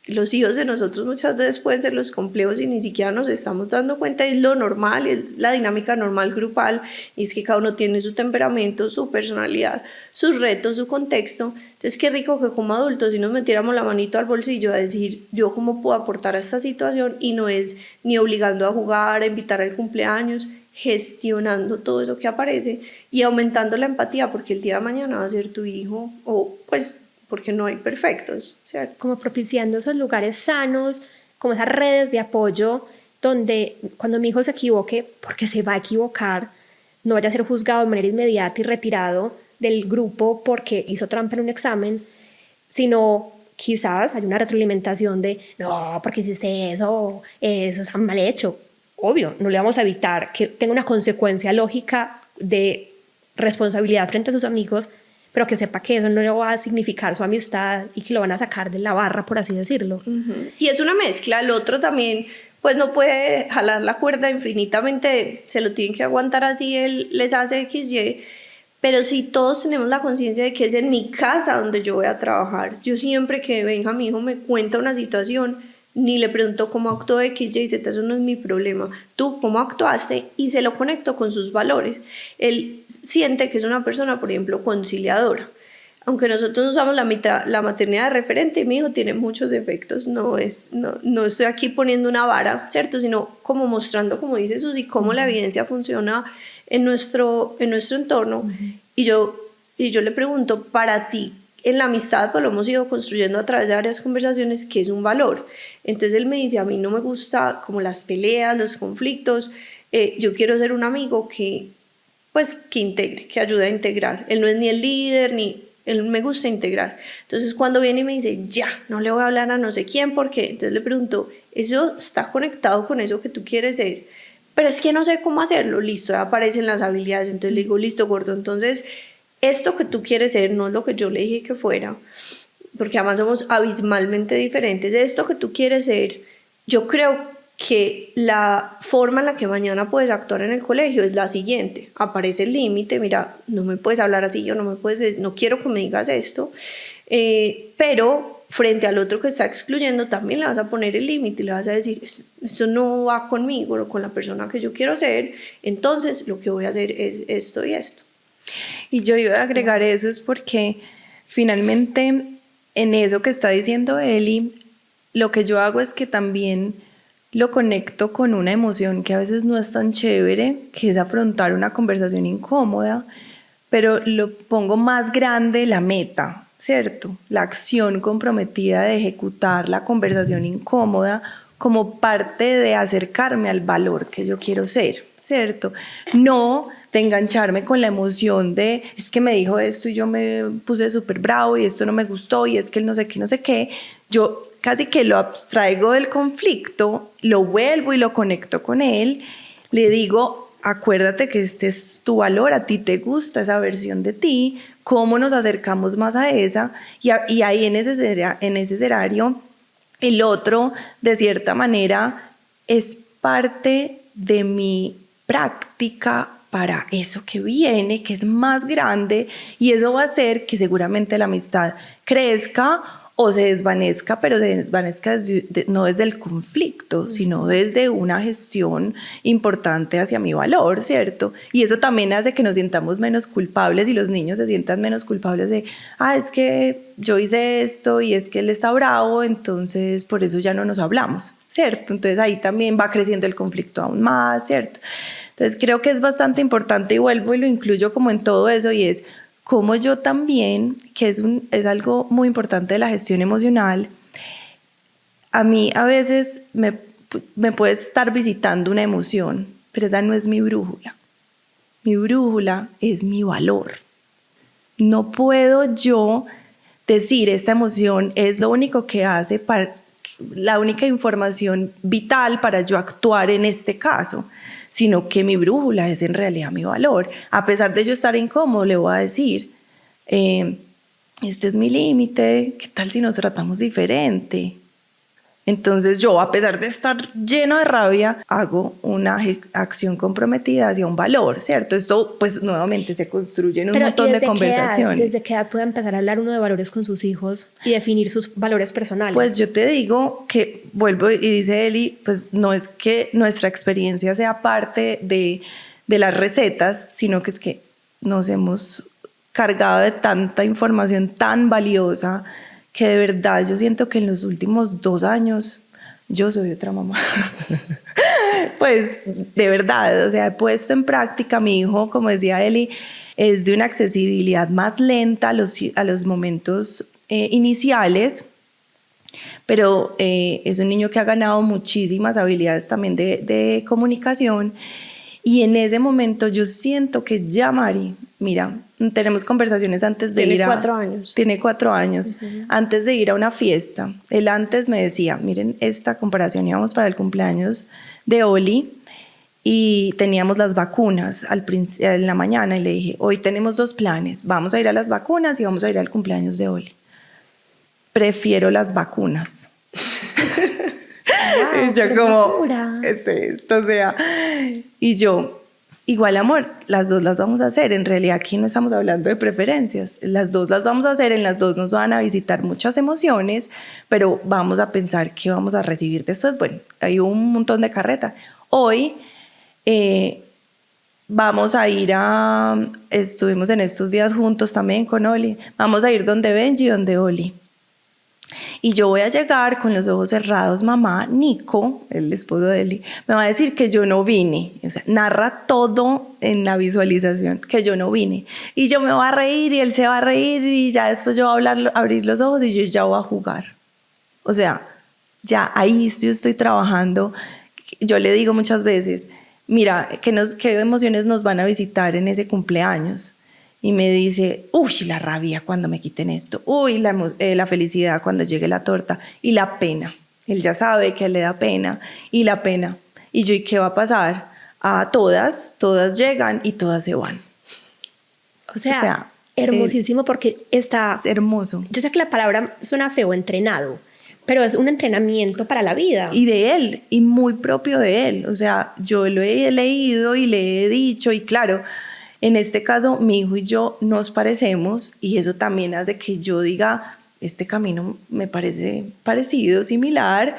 Speaker 1: Los hijos de nosotros muchas veces pueden ser los complejos y ni siquiera nos estamos dando cuenta, es lo normal, es la dinámica normal grupal, y es que cada uno tiene su temperamento, su personalidad, sus retos, su contexto. Entonces qué rico que como adultos si nos metiéramos la manito al bolsillo a decir yo cómo puedo aportar a esta situación, y no es ni obligando a jugar, a invitar al cumpleaños, gestionando todo eso que aparece y aumentando la empatía, porque el día de mañana va a ser tu hijo, o pues porque no hay perfectos, ¿cierto?
Speaker 2: Como propiciando esos lugares sanos, como esas redes de apoyo, donde cuando mi hijo se equivoque, porque se va a equivocar, no vaya a ser juzgado de manera inmediata y retirado del grupo porque hizo trampa en un examen, sino quizás hay una retroalimentación de, no, porque hiciste eso, eso está mal hecho. Obvio, no le vamos a evitar que tenga una consecuencia lógica de responsabilidad frente a sus amigos, pero que sepa que eso no le va a significar su amistad y que lo van a sacar de la barra, por así decirlo.
Speaker 1: Y es una mezcla. El otro también, pues no puede jalar la cuerda infinitamente, se lo tienen que aguantar así, él les hace XY, pero si todos tenemos la conciencia de que es en mi casa donde yo voy a trabajar. Yo siempre que venga mi hijo me cuenta una situación, ni le pregunto cómo actuó X, Y, Z, eso no es mi problema. Tú, ¿cómo actuaste? Y se lo conecto con sus valores. Él siente que es una persona, por ejemplo, conciliadora. Aunque nosotros usamos la maternidad de referente, mi hijo tiene muchos defectos. No estoy aquí poniendo una vara, ¿cierto? Sino como mostrando, como dice Susi, cómo la evidencia funciona en nuestro entorno. Y yo le pregunto, para ti, en la amistad, pues lo hemos ido construyendo a través de varias conversaciones, que es un valor. Entonces él me dice, a mí no me gusta como las peleas, los conflictos, yo quiero ser un amigo que integre, que ayude a integrar. Él no es ni el líder, ni él me gusta integrar. Entonces cuando viene y me dice, ya, no le voy a hablar a no sé quién, porque entonces le pregunto, ¿eso está conectado con eso que tú quieres ser? Pero es que no sé cómo hacerlo. Listo, ya aparecen las habilidades. Entonces le digo, listo, gordo, entonces esto que tú quieres ser no es lo que yo le dije que fuera, porque además somos abismalmente diferentes. Esto que tú quieres ser, yo creo que la forma en la que mañana puedes actuar en el colegio es la siguiente. Aparece el límite, mira, no me puedes hablar así, o no quiero que me digas esto, pero frente al otro que está excluyendo también le vas a poner el límite y le vas a decir, eso no va conmigo o con la persona que yo quiero ser, entonces lo que voy a hacer es esto y esto.
Speaker 3: Y yo iba a agregar eso es porque finalmente en eso que está diciendo Eli, lo que yo hago es que también lo conecto con una emoción que a veces no es tan chévere, que es afrontar una conversación incómoda, pero lo pongo más grande la meta, ¿cierto? La acción comprometida de ejecutar la conversación incómoda como parte de acercarme al valor que yo quiero ser, ¿cierto? No de engancharme con la emoción de, es que me dijo esto y yo me puse súper bravo y esto no me gustó y es que él no sé qué, no sé qué. Yo casi que lo abstraigo del conflicto, lo vuelvo y lo conecto con él, le digo, acuérdate que este es tu valor, a ti te gusta esa versión de ti, cómo nos acercamos más a esa, y ahí en ese escenario, el otro, de cierta manera, es parte de mi práctica para eso que viene, que es más grande, y eso va a hacer que seguramente la amistad crezca o se desvanezca, pero se desvanezca no desde el conflicto, sino desde una gestión importante hacia mi valor, ¿cierto? Y eso también hace que nos sintamos menos culpables y los niños se sientan menos culpables de, es que yo hice esto y es que él está bravo, entonces por eso ya no nos hablamos, ¿cierto? Entonces ahí también va creciendo el conflicto aún más, ¿cierto? Entonces creo que es bastante importante y vuelvo y lo incluyo como en todo eso y es como yo también, que es algo muy importante de la gestión emocional, a mí a veces me puede estar visitando una emoción, pero esa no es mi brújula. Mi brújula es mi valor. No puedo yo decir esta emoción es lo único que hace, la única información vital para yo actuar en este caso, sino que mi brújula es en realidad mi valor. A pesar de yo estar incómodo, le voy a decir, este es mi límite, ¿qué tal si nos tratamos diferente? Entonces yo, a pesar de estar lleno de rabia, hago una acción comprometida hacia un valor, ¿cierto? Esto pues nuevamente se construye en un montón de conversaciones.
Speaker 2: ¿Desde qué edad puede empezar a hablar uno de valores con sus hijos y definir sus valores personales?
Speaker 3: Pues yo te digo que, vuelvo y dice Eli, pues no es que nuestra experiencia sea parte de las recetas, sino que es que nos hemos cargado de tanta información tan valiosa que de verdad yo siento que en los últimos 2 años yo soy otra mamá. Pues de verdad, o sea, he puesto en práctica, mi hijo, como decía Eli, es de una accesibilidad más lenta a los momentos iniciales, pero es un niño que ha ganado muchísimas habilidades también de comunicación. Y en ese momento yo siento que ya, Mari, mira, tenemos conversaciones antes de ir a...
Speaker 1: Tiene 4 años.
Speaker 3: Tiene 4 años. Antes de ir a una fiesta, él antes me decía, miren esta comparación, íbamos para el cumpleaños de Oli y teníamos las vacunas en la mañana y le dije, hoy tenemos 2 planes, vamos a ir a las vacunas y vamos a ir al cumpleaños de Oli. Prefiero las vacunas.
Speaker 2: Wow,
Speaker 3: y yo como, es esto, o sea, y yo, igual amor, las 2 las vamos a hacer, en realidad aquí no estamos hablando de preferencias, las 2 las vamos a hacer, en las 2 nos van a visitar muchas emociones, pero vamos a pensar qué vamos a recibir de esto. Bueno, hay un montón de carreta. Hoy vamos a ir estuvimos en estos días juntos también con Oli, vamos a ir donde Benji y donde Oli. Y yo voy a llegar con los ojos cerrados, mamá, Nico, el esposo de Eli, me va a decir que yo no vine. O sea, narra todo en la visualización, que yo no vine. Y yo me voy a reír y él se va a reír y ya después yo voy a abrir los ojos y yo ya voy a jugar. O sea, ya ahí yo estoy trabajando. Yo le digo muchas veces, mira, ¿qué emociones nos van a visitar en ese cumpleaños? Y me dice, uy, la rabia cuando me quiten esto, uy, la felicidad cuando llegue la torta y la pena. Él ya sabe que le da pena y la pena. Y yo, ¿y qué va a pasar? Todas llegan y todas se van.
Speaker 2: O sea hermosísimo porque está...
Speaker 3: Es hermoso.
Speaker 2: Yo sé que la palabra suena feo, entrenado, pero es un entrenamiento para la vida.
Speaker 3: Y de él, y muy propio de él. O sea, yo lo he leído y le he dicho y claro... En este caso, mi hijo y yo nos parecemos y eso también hace que yo diga, este camino me parece parecido, similar,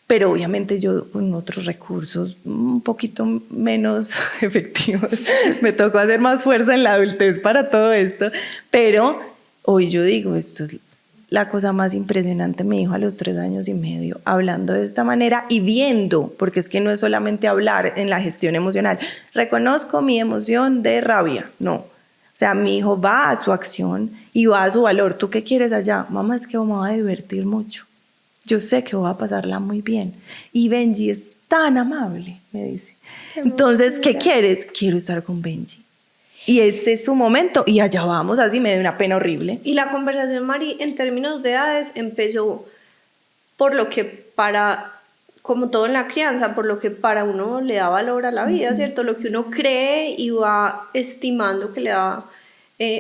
Speaker 3: pero obviamente yo con otros recursos un poquito menos efectivos. Me tocó hacer más fuerza en la adultez para todo esto, pero hoy yo digo, esto es la cosa más impresionante. Mi hijo a los 3 años y medio hablando de esta manera y viendo, porque es que no es solamente hablar en la gestión emocional, reconozco mi emoción de rabia, no, o sea, mi hijo va a su acción y va a su valor. ¿Tú qué quieres allá? Mamá, es que me voy a divertir mucho, yo sé que voy a pasarla muy bien y Benji es tan amable, me dice, Entonces, ¿qué quieres? Quiero estar con Benji. Y ese es su momento y allá vamos, así me dio una pena horrible.
Speaker 1: Y la conversación, Mari, en términos de edades, empezó por lo que como todo en la crianza, por lo que para uno le da valor a la vida, ¿cierto? Lo que uno cree y va estimando que le da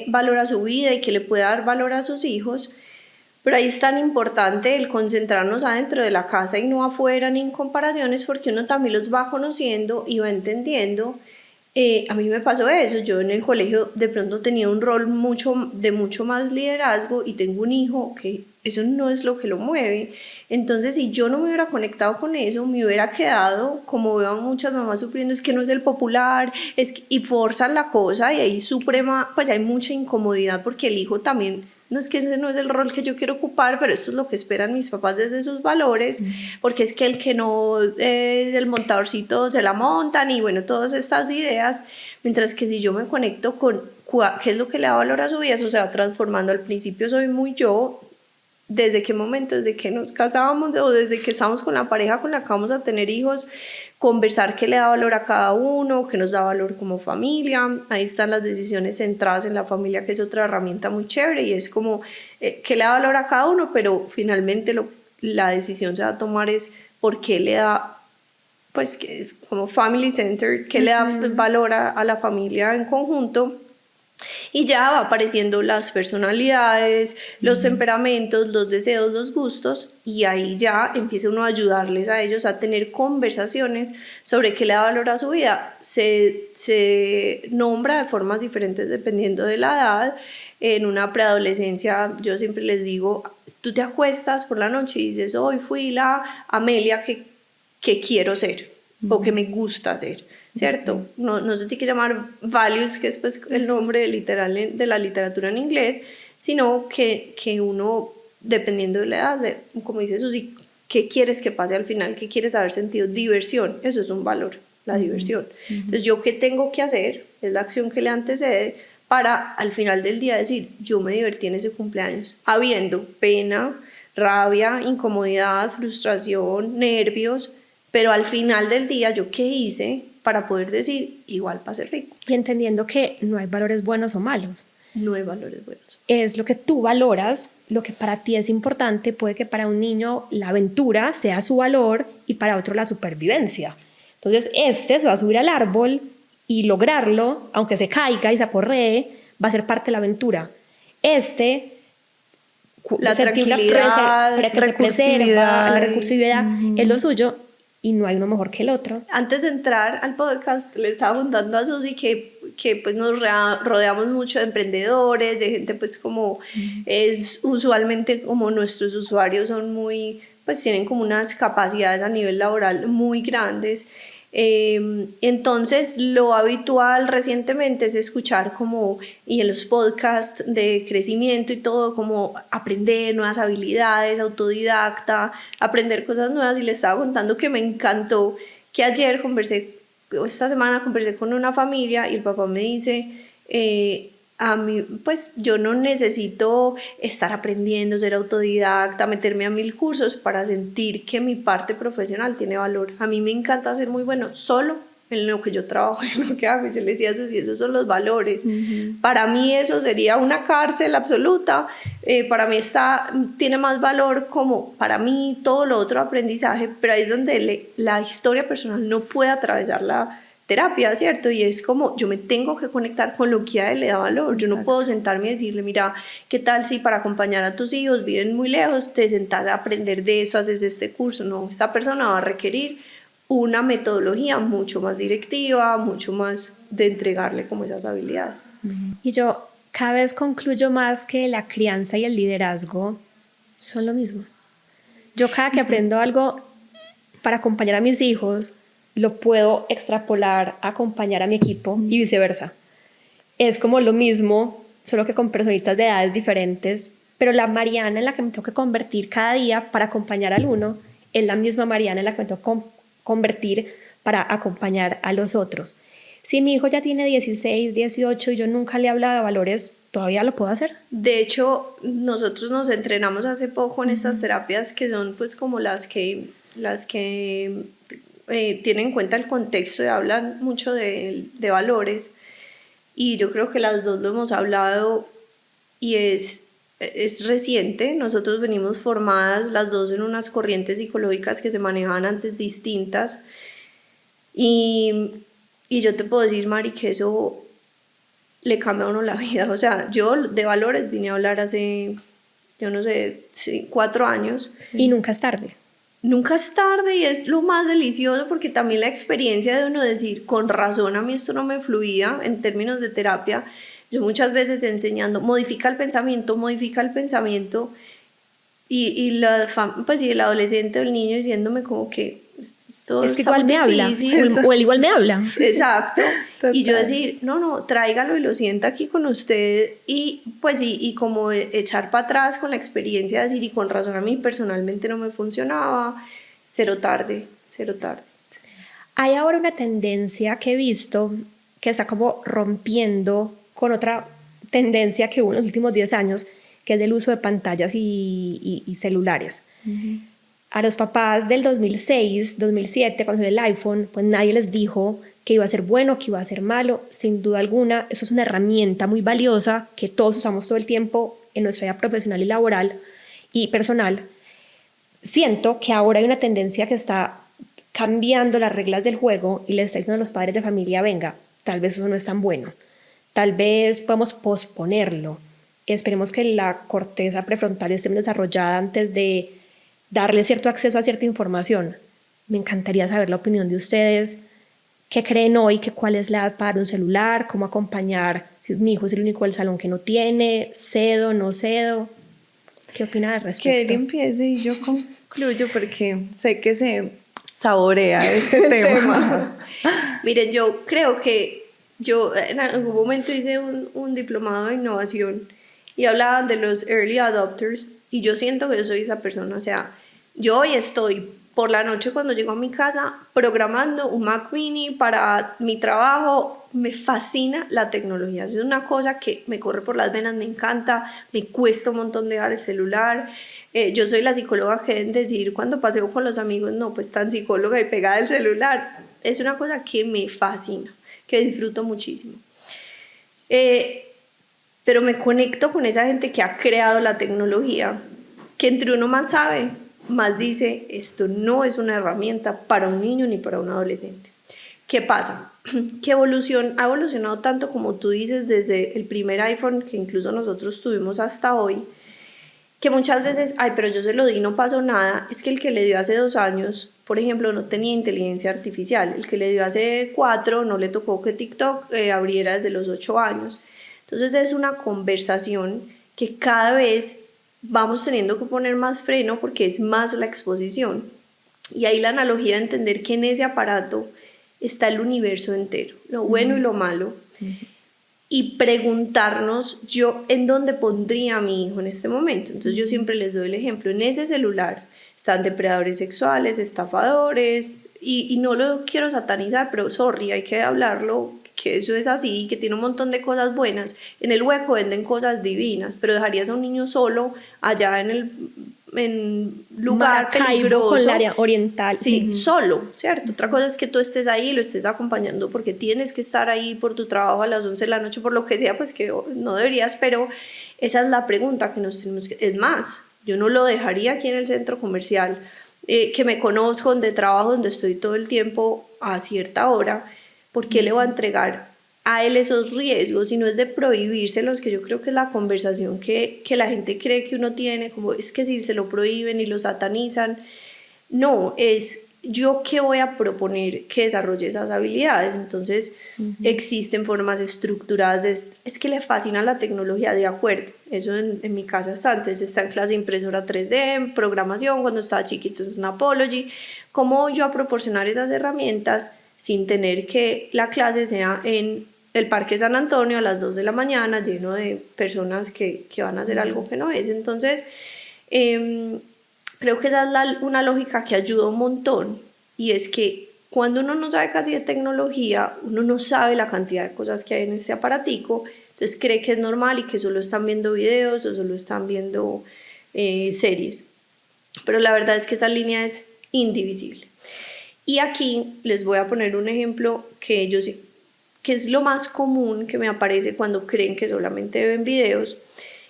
Speaker 1: valor a su vida y que le puede dar valor a sus hijos. Pero ahí es tan importante el concentrarnos adentro de la casa y no afuera ni en comparaciones, porque uno también los va conociendo y va entendiendo. A mí me pasó eso, yo en el colegio de pronto tenía un rol de mucho más liderazgo y tengo un hijo que eso no es lo que lo mueve. Entonces, si yo no me hubiera conectado con eso, me hubiera quedado, como veo a muchas mamás sufriendo, es que no es el popular, y forzan la cosa y ahí pues hay mucha incomodidad porque el hijo también, no es que ese no es el rol que yo quiero ocupar, pero eso es lo que esperan mis papás desde sus valores, porque es que el que no es el montadorcito se la montan y bueno, todas estas ideas, mientras que si yo me conecto con qué es lo que le da valor a su vida, eso se va transformando. Al principio soy muy yo. ¿Desde qué momento? Desde que nos casábamos o desde que estamos con la pareja con la que vamos a tener hijos, conversar qué le da valor a cada uno, qué nos da valor como familia. Ahí están las decisiones centradas en la familia, que es otra herramienta muy chévere, y es como qué le da valor a cada uno, pero finalmente la decisión se va a tomar es por qué le da, pues como family centered, qué le da valor a la familia en conjunto. Y ya va apareciendo las personalidades, los temperamentos, los deseos, los gustos, y ahí ya empieza uno a ayudarles a ellos a tener conversaciones sobre qué le da valor a su vida. Se nombra de formas diferentes dependiendo de la edad. En una preadolescencia yo siempre les digo, tú te acuestas por la noche y dices, hoy fui la Amelia que quiero ser o que me gusta ser, ¿cierto? No se tiene que llamar values, que es pues el nombre literal de la literatura en inglés, sino que uno, dependiendo de la edad, como dice Susi, ¿qué quieres que pase al final? ¿Qué quieres haber sentido? Diversión, eso es un valor, la diversión. Entonces, ¿yo qué tengo que hacer? Es la acción que le antecede para al final del día decir, yo me divertí en ese cumpleaños, habiendo pena, rabia, incomodidad, frustración, nervios, pero al final del día, ¿yo qué hice para poder decir, igual pasé rico?
Speaker 2: Y entendiendo que no hay valores buenos o malos.
Speaker 1: No hay valores buenos.
Speaker 2: Es lo que tú valoras, lo que para ti es importante. Puede que para un niño la aventura sea su valor y para otro la supervivencia. Entonces se va a subir al árbol y lograrlo, aunque se caiga y se aporree, va a ser parte de la aventura.
Speaker 1: La tranquilidad,
Speaker 2: la recursividad es lo suyo. Y no hay uno mejor que el otro.
Speaker 1: Antes de entrar al podcast, le estaba contando a Susi que pues nos rodeamos mucho de emprendedores, de gente pues como es usualmente como nuestros usuarios son muy, pues tienen como unas capacidades a nivel laboral muy grandes. Entonces lo habitual recientemente es escuchar como, y en los podcasts de crecimiento y todo, como aprender nuevas habilidades, autodidacta, aprender cosas nuevas, y les estaba contando que me encantó que esta semana conversé con una familia y el papá me dice, a mí, pues yo no necesito estar aprendiendo, ser autodidacta, meterme a 1000 cursos para sentir que mi parte profesional tiene valor. A mí me encanta ser muy bueno solo en lo que yo trabajo, en lo que hago. Y yo le decía eso, sí, esos son los valores. Para mí eso sería una cárcel absoluta. Para mí tiene más valor como para mí todo lo otro aprendizaje, pero ahí es donde la historia personal no puede atravesar la terapia, ¿cierto? Y es como, yo me tengo que conectar con lo que a él le da valor. Yo no puedo sentarme y decirle, mira, ¿qué tal si para acompañar a tus hijos, viven muy lejos, te sentás a aprender de eso, haces este curso? No, esta persona va a requerir una metodología mucho más directiva, mucho más de entregarle como esas habilidades.
Speaker 2: Y yo cada vez concluyo más que la crianza y el liderazgo son lo mismo. Yo cada que aprendo algo para acompañar a mis hijos, lo puedo extrapolar a acompañar a mi equipo y viceversa. Es como lo mismo, solo que con personitas de edades diferentes, pero la Mariana en la que me tengo que convertir cada día para acompañar al uno es la misma Mariana en la que me tengo que convertir para acompañar a los otros. Si mi hijo ya tiene 16, 18 y yo nunca le he hablado de valores, ¿todavía lo puedo hacer?
Speaker 1: De hecho, nosotros nos entrenamos hace poco en estas terapias que son pues como las que tienen en cuenta el contexto y hablan mucho de valores. Y yo creo que las dos lo hemos hablado y es reciente. Nosotros venimos formadas las dos en unas corrientes psicológicas que se manejaban antes distintas. Y yo te puedo decir, Mari, que eso le cambia a uno la vida. O sea, yo de valores vine a hablar hace, yo no sé, 4 años.
Speaker 2: Y nunca es tarde.
Speaker 1: Nunca es tarde y es lo más delicioso porque también la experiencia de uno decir, con razón a mí esto no me fluía en términos de terapia. Yo muchas veces enseñando, modifica el pensamiento y pues, y el adolescente o el niño diciéndome como que esto
Speaker 2: es que
Speaker 1: está
Speaker 2: igual
Speaker 1: muy
Speaker 2: me habla,
Speaker 1: difícil.
Speaker 2: o él igual me habla.
Speaker 1: Exacto.
Speaker 3: Total.
Speaker 1: Y yo decir, no, tráigalo y lo sienta aquí con usted y pues y como echar para atrás con la experiencia, decir, y con razón a mí personalmente no me funcionaba, cero tarde.
Speaker 2: Hay ahora una tendencia que he visto que está como rompiendo con otra tendencia que hubo en los últimos 10 años, que es el uso de pantallas y celulares. Uh-huh. A los papás del 2006, 2007, cuando salió el iPhone, pues nadie les dijo que iba a ser bueno, que iba a ser malo. Sin duda alguna, eso es una herramienta muy valiosa que todos usamos todo el tiempo en nuestra vida profesional y laboral y personal. Siento que ahora hay una tendencia que está cambiando las reglas del juego y les está diciendo a los padres de familia, venga, tal vez eso no es tan bueno, tal vez podemos posponerlo, esperemos que la corteza prefrontal esté desarrollada antes de darle cierto acceso a cierta información. Me encantaría saber la opinión de ustedes. ¿Qué creen hoy? ¿Cuál es la edad para un celular? ¿Cómo acompañar? Si mi hijo es el único del salón que no tiene, cedo, no cedo. ¿Qué opina al respecto?
Speaker 3: Que él empiece y yo concluyo porque sé que se saborea este tema.
Speaker 1: Miren, yo creo que yo en algún momento hice un diplomado de innovación y hablaban de los early adopters y yo siento que yo soy esa persona. O sea, yo hoy estoy por la noche cuando llego a mi casa programando un Mac Mini para mi trabajo. Me fascina la tecnología, es una cosa que me corre por las venas, me encanta, me cuesta un montón dejar el celular. Yo soy la psicóloga que deben decir cuando paseo con los amigos, no, pues tan psicóloga y pegada al celular. Es una cosa que me fascina, que disfruto muchísimo. Pero me conecto con esa gente que ha creado la tecnología, que entre uno más sabe, más dice, esto no es una herramienta para un niño ni para un adolescente. ¿Qué pasa? Que ha evolucionado tanto como tú dices desde el primer iPhone que incluso nosotros tuvimos hasta hoy, que muchas veces, ay, pero yo se lo di, no pasó nada. Es que el que le dio hace 2 años, por ejemplo, no tenía inteligencia artificial. El que le dio hace 4 no le tocó que TikTok abriera desde los 8 años. Entonces es una conversación que cada vez vamos teniendo que poner más freno porque es más la exposición. Y ahí la analogía de entender que en ese aparato está el universo entero, lo bueno y lo malo. Y preguntarnos yo en dónde pondría a mi hijo en este momento. Entonces yo siempre les doy el ejemplo, en ese celular están depredadores sexuales, estafadores, y no lo quiero satanizar, pero sorry, hay que hablarlo, que eso es así, que tiene un montón de cosas buenas. En el hueco venden cosas divinas, pero dejarías a un niño solo allá en lugar
Speaker 2: Maracaibo,
Speaker 1: peligroso.
Speaker 2: con el área oriental.
Speaker 1: Sí, solo, ¿cierto? Otra cosa es que tú estés ahí y lo estés acompañando porque tienes que estar ahí por tu trabajo a las 11 de la noche, por lo que sea, pues que no deberías, pero esa es la pregunta que nos tenemos que... Es más, yo no lo dejaría aquí en el centro comercial, que me conozco, donde trabajo, donde estoy todo el tiempo a cierta hora. ¿Por qué le va a entregar a él esos riesgos? Si no es de prohibírselos, que yo creo que es la conversación que la gente cree que uno tiene, como es que si se lo prohíben y lo satanizan. No, es yo qué voy a proponer que desarrolle esas habilidades. Entonces existen formas estructuradas, es que le fascina la tecnología, de acuerdo, eso en mi casa está. Entonces está en clase de impresora 3D, en programación, cuando estaba chiquito en Apology. ¿Cómo yo a proporcionar esas herramientas sin tener que la clase sea en el Parque San Antonio a las 2 de la mañana, lleno de personas que van a hacer algo que no es? Entonces, creo que esa es una lógica que ayuda un montón, y es que cuando uno no sabe casi de tecnología, uno no sabe la cantidad de cosas que hay en este aparatico, entonces cree que es normal y que solo están viendo videos o solo están viendo series. Pero la verdad es que esa línea es indivisible. Y aquí les voy a poner un ejemplo que es lo más común que me aparece cuando creen que solamente ven videos,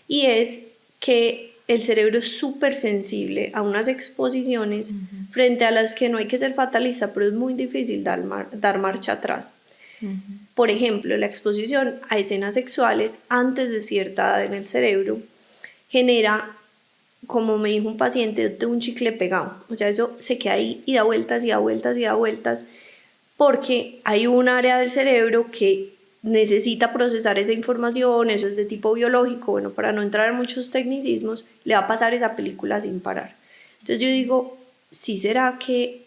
Speaker 1: y es que el cerebro es súper sensible a unas exposiciones frente a las que no hay que ser fatalista, pero es muy difícil dar marcha atrás. Por ejemplo, la exposición a escenas sexuales antes de cierta edad en el cerebro genera, como me dijo un paciente, de un chicle pegado. O sea, eso se queda ahí y da vueltas y da vueltas y da vueltas, porque hay un área del cerebro que necesita procesar esa información, eso es de tipo biológico, bueno, para no entrar en muchos tecnicismos, le va a pasar esa película sin parar. Entonces yo digo, ¿sí será que,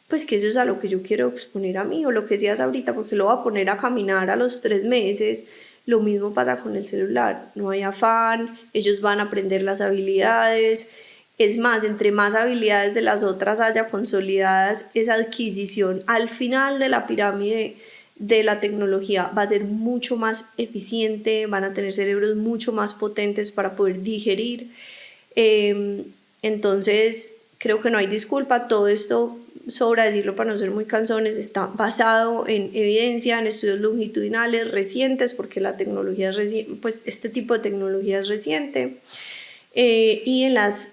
Speaker 1: pues que eso es a lo que yo quiero exponer a mí, o lo que decías ahorita, porque lo voy a poner a caminar a los 3 meses? Lo mismo pasa con el celular, no hay afán, ellos van a aprender las habilidades. Es más, entre más habilidades de las otras haya consolidadas, esa adquisición al final de la pirámide de la tecnología va a ser mucho más eficiente, van a tener cerebros mucho más potentes para poder digerir. Entonces, creo que no hay disculpa, todo esto, sobra decirlo para no ser muy cansones, está basado en evidencia, en estudios longitudinales recientes, porque la tecnología es reciente, pues este tipo de tecnología es reciente, y en las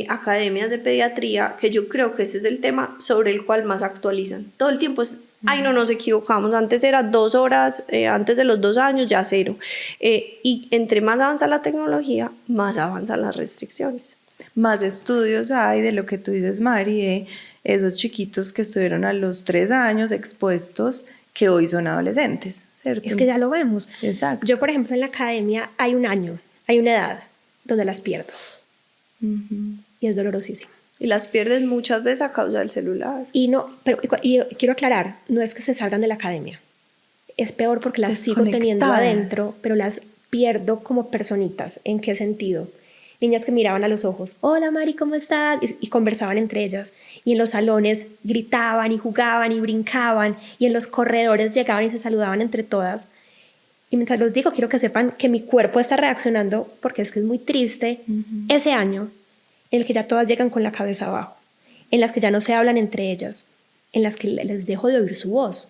Speaker 1: academias de pediatría, que yo creo que ese es el tema sobre el cual más actualizan. Todo el tiempo es, ay, no nos equivocamos, antes era 2 horas, antes de los 2 años ya 0. Y entre más avanza la tecnología, más avanzan las restricciones.
Speaker 3: Más estudios hay de lo que tú dices, Mari, de esos chiquitos que estuvieron a los 3 años expuestos, que hoy son adolescentes, ¿cierto?
Speaker 2: Es que ya lo vemos.
Speaker 3: Exacto.
Speaker 2: Yo, por ejemplo, en la academia hay un año, hay una edad donde las pierdo. Y es dolorosísimo.
Speaker 1: Y las pierden muchas veces a causa del celular.
Speaker 2: Y no, pero y quiero aclarar, no es que se salgan de la academia. Es peor porque las sigo teniendo adentro, pero las pierdo como personitas. ¿En qué sentido? Niñas que miraban a los ojos, hola Mari, ¿cómo estás? Y conversaban entre ellas. Y en los salones gritaban y jugaban y brincaban. Y en los corredores llegaban y se saludaban entre todas. Y mientras los digo, quiero que sepan que mi cuerpo está reaccionando, porque es que es muy triste, ese año en el que ya todas llegan con la cabeza abajo, en las que ya no se hablan entre ellas, en las que les dejo de oír su voz,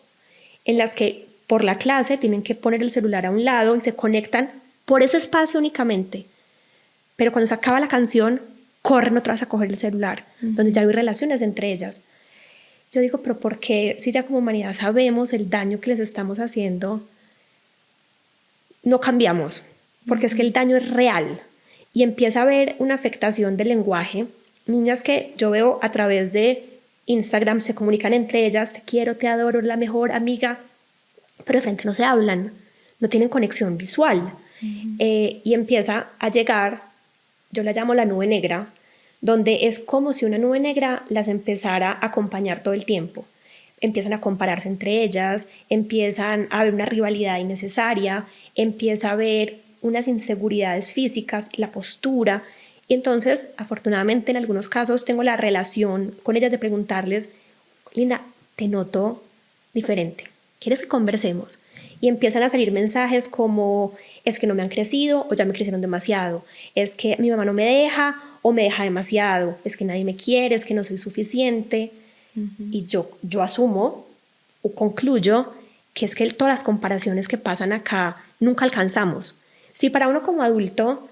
Speaker 2: en las que por la clase tienen que poner el celular a un lado y se conectan por ese espacio únicamente. Pero cuando se acaba la canción, corren otra vez a coger el celular, donde ya no hay relaciones entre ellas. Yo digo, pero ¿por qué, si ya como humanidad sabemos el daño que les estamos haciendo, no cambiamos? Porque es que el daño es real y empieza a haber una afectación del lenguaje. Niñas que yo veo a través de Instagram se comunican entre ellas, te quiero, te adoro, la mejor amiga, pero de frente no se hablan, no tienen conexión visual. Y empieza a llegar, yo la llamo la nube negra, donde es como si una nube negra las empezara a acompañar todo el tiempo. Empiezan a compararse entre ellas, empiezan a haber una rivalidad innecesaria, empieza a haber unas inseguridades físicas, la postura. Y entonces, afortunadamente, en algunos casos tengo la relación con ellas de preguntarles, Linda, te noto diferente, ¿quieres que conversemos? Y empiezan a salir mensajes como, es que no me han crecido o ya me crecieron demasiado, es que mi mamá no me deja o me deja demasiado, es que nadie me quiere, es que no soy suficiente. Y yo asumo o concluyo que es que todas las comparaciones que pasan acá nunca alcanzamos. Si para uno como adulto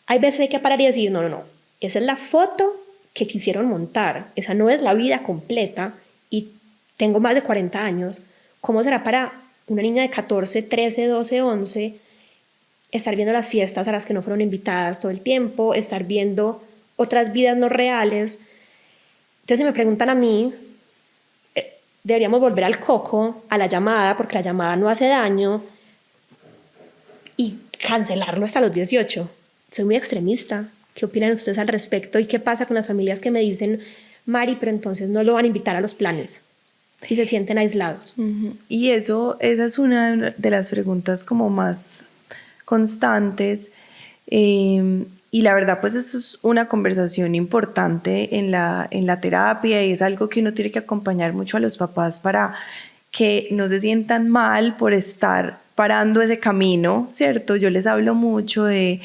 Speaker 2: hay veces hay que parar y decir, no, esa es la foto que quisieron montar, esa no es la vida completa y tengo más de 40 años, ¿cómo será para una niña de 14, 13, 12, 11 estar viendo las fiestas a las que no fueron invitadas todo el tiempo, estar viendo otras vidas no reales? Entonces, si me preguntan a mí, deberíamos volver al coco, a la llamada, porque la llamada no hace daño, y cancelarlo hasta los 18. Soy muy extremista. ¿Qué opinan ustedes al respecto? ¿Y qué pasa con las familias que me dicen, Mari, pero entonces no lo van a invitar a los planes y se sienten aislados?
Speaker 3: Y esa es una de las preguntas como más constantes. Y la verdad, pues eso es una conversación importante en la terapia y es algo que uno tiene que acompañar mucho a los papás para que no se sientan mal por estar parando ese camino, ¿cierto? Yo les hablo mucho de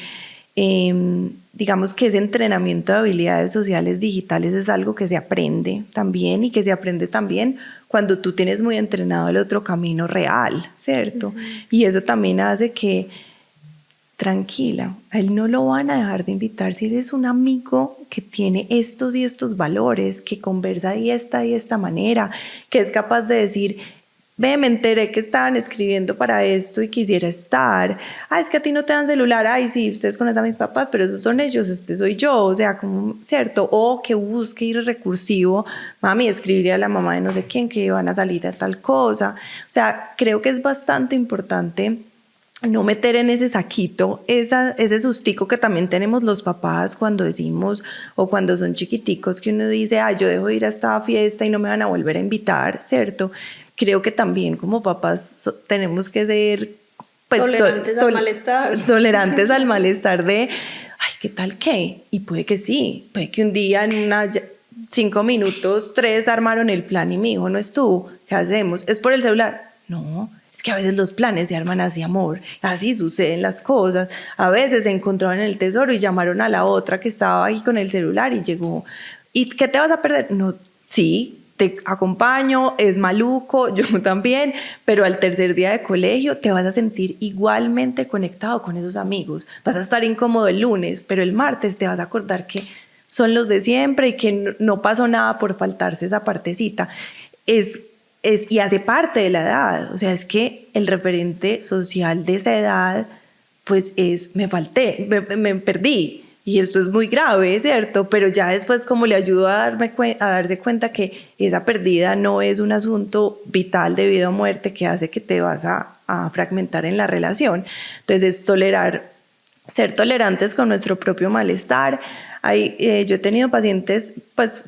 Speaker 3: digamos que ese entrenamiento de habilidades sociales digitales es algo que se aprende también y que se aprende también cuando tú tienes muy entrenado el otro camino real, ¿cierto? Y eso también hace que, tranquila, a él no lo van a dejar de invitar si eres un amigo que tiene estos y estos valores, que conversa de esta y esta manera, que es capaz de decir, ve, me enteré que estaban escribiendo para esto y quisiera estar. Ah, es que a ti no te dan celular. Ay, sí, ustedes conocen a mis papás, pero esos son ellos, este soy yo. O sea, como, ¿cierto? O que busque ir recursivo. Mami, escribirle a la mamá de no sé quién que van a salir a tal cosa. O sea, creo que es bastante importante no meter en ese saquito ese sustico que también tenemos los papás cuando decimos, o cuando son chiquiticos, que uno dice, yo dejo de ir a esta fiesta y no me van a volver a invitar, ¿cierto? Creo que también como papás tenemos que ser pues,
Speaker 1: tolerantes al malestar.
Speaker 3: Tolerantes al malestar de, ay, ¿qué tal qué? Y puede que sí, puede que un día en 5 minutos, 3 armaron el plan y mi hijo no estuvo. ¿Qué hacemos? ¿Es por el celular? No, es que a veces los planes se arman así, amor. Así suceden las cosas. A veces se encontraron el tesoro y llamaron a la otra que estaba ahí con el celular y llegó. ¿Y qué te vas a perder? No, sí, te acompaño, es maluco, yo también, pero al tercer día de colegio te vas a sentir igualmente conectado con esos amigos. Vas a estar incómodo el lunes, pero el martes te vas a acordar que son los de siempre y que no pasó nada por faltarse esa partecita. Y hace parte de la edad, o sea, es que el referente social de esa edad, pues me perdí. Y esto es muy grave, ¿cierto? Pero ya después como le ayudo a darse cuenta que esa pérdida no es un asunto vital de vida o muerte que hace que te vas a fragmentar en la relación. Entonces es ser tolerantes con nuestro propio malestar. Yo he tenido pacientes, pues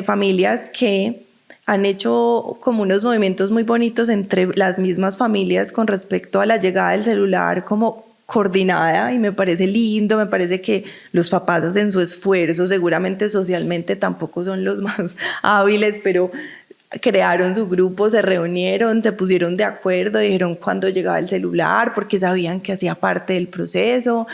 Speaker 3: familias que han hecho como unos movimientos muy bonitos entre las mismas familias con respecto a la llegada del celular como coordinada, y me parece lindo, me parece que los papás hacen su esfuerzo, seguramente socialmente tampoco son los más hábiles, pero crearon su grupo, se reunieron, se pusieron de acuerdo, dijeron cuándo llegaba el celular, porque sabían que hacía parte del proceso.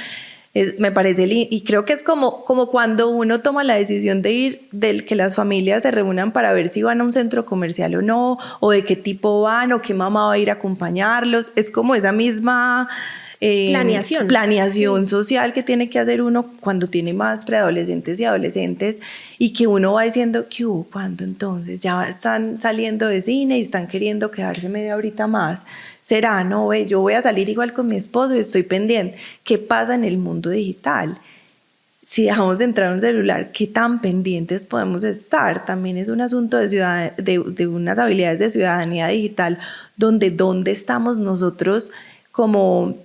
Speaker 3: Me parece lindo, y creo que es como cuando uno toma la decisión de ir, del que las familias se reúnan para ver si van a un centro comercial o no, o de qué tipo van, o qué mamá va a ir a acompañarlos. Es como esa misma planeación social que tiene que hacer uno cuando tiene más preadolescentes y adolescentes, y que uno va diciendo, ¿qué hubo? ¿Cuándo entonces? Ya están saliendo de cine y están queriendo quedarse media horita más. ¿Será? No, yo voy a salir igual con mi esposo y estoy pendiente. ¿Qué pasa en el mundo digital? Si dejamos de entrar un celular, ¿qué tan pendientes podemos estar? También es un asunto de unas habilidades de ciudadanía digital, ¿dónde estamos nosotros como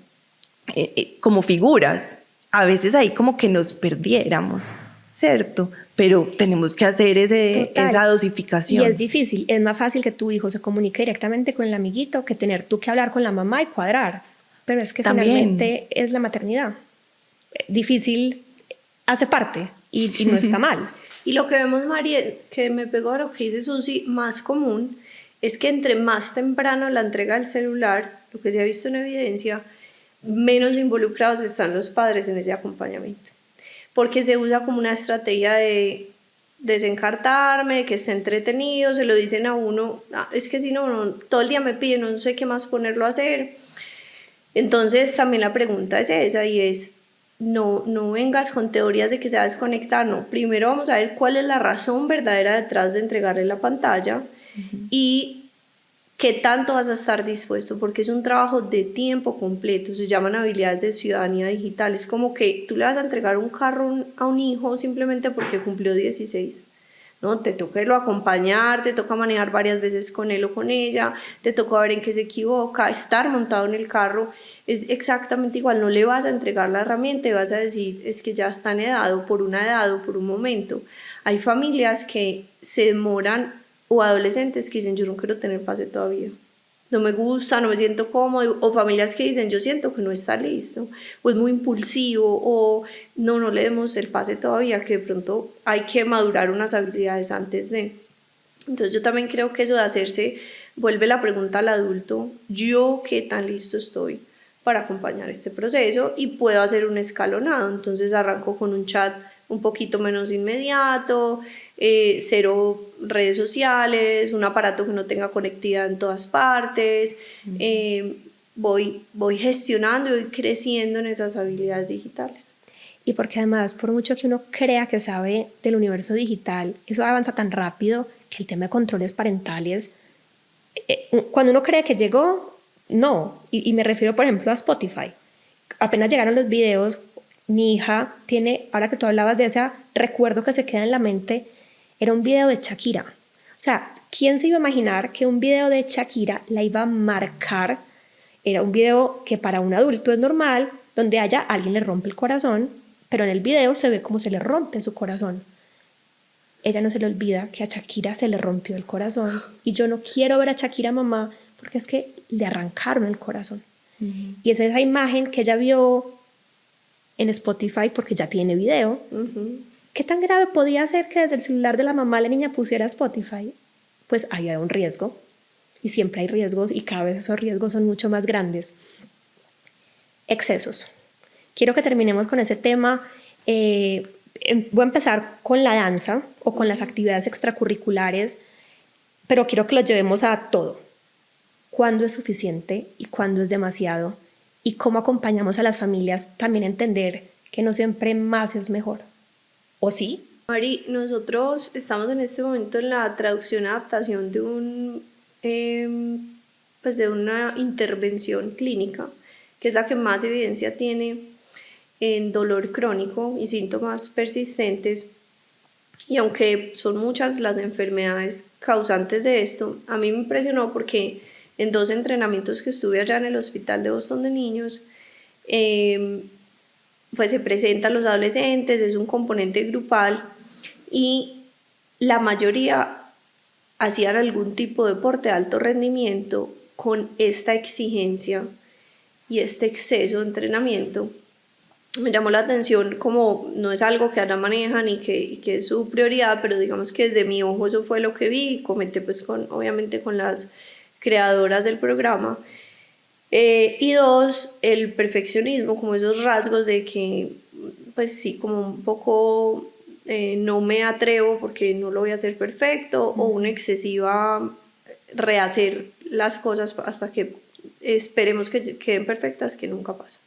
Speaker 3: figuras? A veces ahí como que nos perdiéramos, ¿cierto? Pero tenemos que hacer esa dosificación.
Speaker 2: Y es difícil, es más fácil que tu hijo se comunique directamente con el amiguito que tener tú que hablar con la mamá y cuadrar. Pero es que
Speaker 3: también
Speaker 2: finalmente es la maternidad. Difícil, hace parte y no está mal.
Speaker 1: Y lo que vemos, María, que me pegó a lo que dice Susi, más común, es que entre más temprano la entrega del celular, lo que se ha visto en evidencia, menos involucrados están los padres en ese acompañamiento. Porque se usa como una estrategia de desencartarme, de que esté entretenido, se lo dicen a uno, es que si no, todo el día me piden, no sé qué más ponerlo a hacer. Entonces también la pregunta es esa, y es, no vengas con teorías de que se va a desconectar, no. Primero vamos a ver cuál es la razón verdadera detrás de entregarle la pantalla y qué tanto vas a estar dispuesto, porque es un trabajo de tiempo completo, se llaman habilidades de ciudadanía digital. Es como que tú le vas a entregar un carro a un hijo simplemente porque cumplió 16. ¿No? Te toca irlo a acompañar, te toca manejar varias veces con él o con ella, te toca ver en qué se equivoca, estar montado en el carro. Es exactamente igual, no le vas a entregar la herramienta y vas a decir, es que ya está en edad o por una edad o por un momento. Hay familias que se demoran, o adolescentes que dicen, yo no quiero tener pase todavía, no me gusta, no me siento cómodo, o familias que dicen, yo siento que no está listo, o es muy impulsivo, o no le demos el pase todavía, que de pronto hay que madurar unas habilidades antes de. Entonces yo también creo que eso de hacerse, vuelve la pregunta al adulto, ¿yo qué tan listo estoy? para acompañar este proceso y puedo hacer un escalonado. Entonces arranco con un chat un poquito menos inmediato, 0 redes sociales, un aparato que no tenga conectividad en todas partes. Voy gestionando y voy creciendo en esas habilidades digitales.
Speaker 2: Y porque además, por mucho que uno crea que sabe del universo digital, eso avanza tan rápido que el tema de controles parentales, cuando uno cree que llegó, no. Y me refiero, por ejemplo, a Spotify. Apenas llegaron los videos, mi hija tiene, ahora que tú hablabas de ese recuerdo que se queda en la mente, era un video de Shakira. O sea, ¿quién se iba a imaginar que un video de Shakira la iba a marcar? Era un video que para un adulto es normal, donde alguien le rompe el corazón, pero en el video se ve cómo se le rompe su corazón. Ella no se le olvida que a Shakira se le rompió el corazón y yo no quiero ver a Shakira mamá porque es que le arrancaron el corazón. Y eso es esa imagen que ella vio en Spotify porque ya tiene video. ¿Qué tan grave podía ser que desde el celular de la mamá la niña pusiera Spotify? Pues ahí hay un riesgo y siempre hay riesgos y cada vez esos riesgos son mucho más grandes. Excesos. Quiero que terminemos con ese tema. Voy a empezar con la danza o con las actividades extracurriculares, pero quiero que lo llevemos a todo. ¿Cuándo es suficiente y cuándo es demasiado? Y cómo acompañamos a las familias también a entender que no siempre más es mejor. ¿O sí?
Speaker 1: Mari, nosotros estamos en este momento en la traducción y adaptación de una intervención clínica, que es la que más evidencia tiene en dolor crónico y síntomas persistentes. Y aunque son muchas las enfermedades causantes de esto, a mí me impresionó porque en 2 entrenamientos que estuve allá en el Hospital de Boston de Niños, pues se presentan los adolescentes, es un componente grupal y la mayoría hacían algún tipo de deporte de alto rendimiento con esta exigencia y este exceso de entrenamiento. Me llamó la atención, como no es algo que allá manejan y que es su prioridad, pero digamos que desde mi ojo eso fue lo que vi y comenté pues obviamente con las creadoras del programa. Y 2, el perfeccionismo, como esos rasgos de que pues sí, como un poco no me atrevo porque no lo voy a hacer perfecto, o una excesiva rehacer las cosas hasta que esperemos que queden perfectas, que nunca pasa.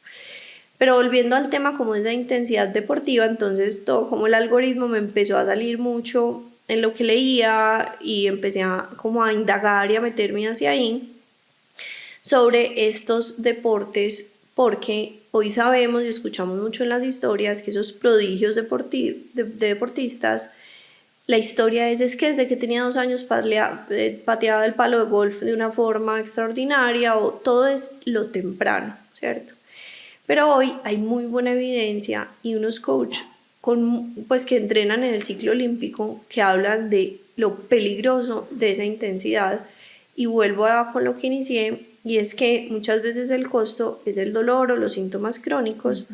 Speaker 1: Pero volviendo al tema como esa intensidad deportiva, entonces todo como el algoritmo me empezó a salir mucho en lo que leía y empecé como a indagar y a meterme hacia ahí sobre estos deportes, porque hoy sabemos y escuchamos mucho en las historias que esos prodigios de deportistas, la historia es que desde que tenía 2 años pateaba el palo de golf de una forma extraordinaria, o todo es lo temprano, ¿cierto? Pero hoy hay muy buena evidencia y unos coaches pues, que entrenan en el ciclo olímpico que hablan de lo peligroso de esa intensidad. Y vuelvo con lo que inicié, y es que muchas veces el costo es el dolor o los síntomas crónicos,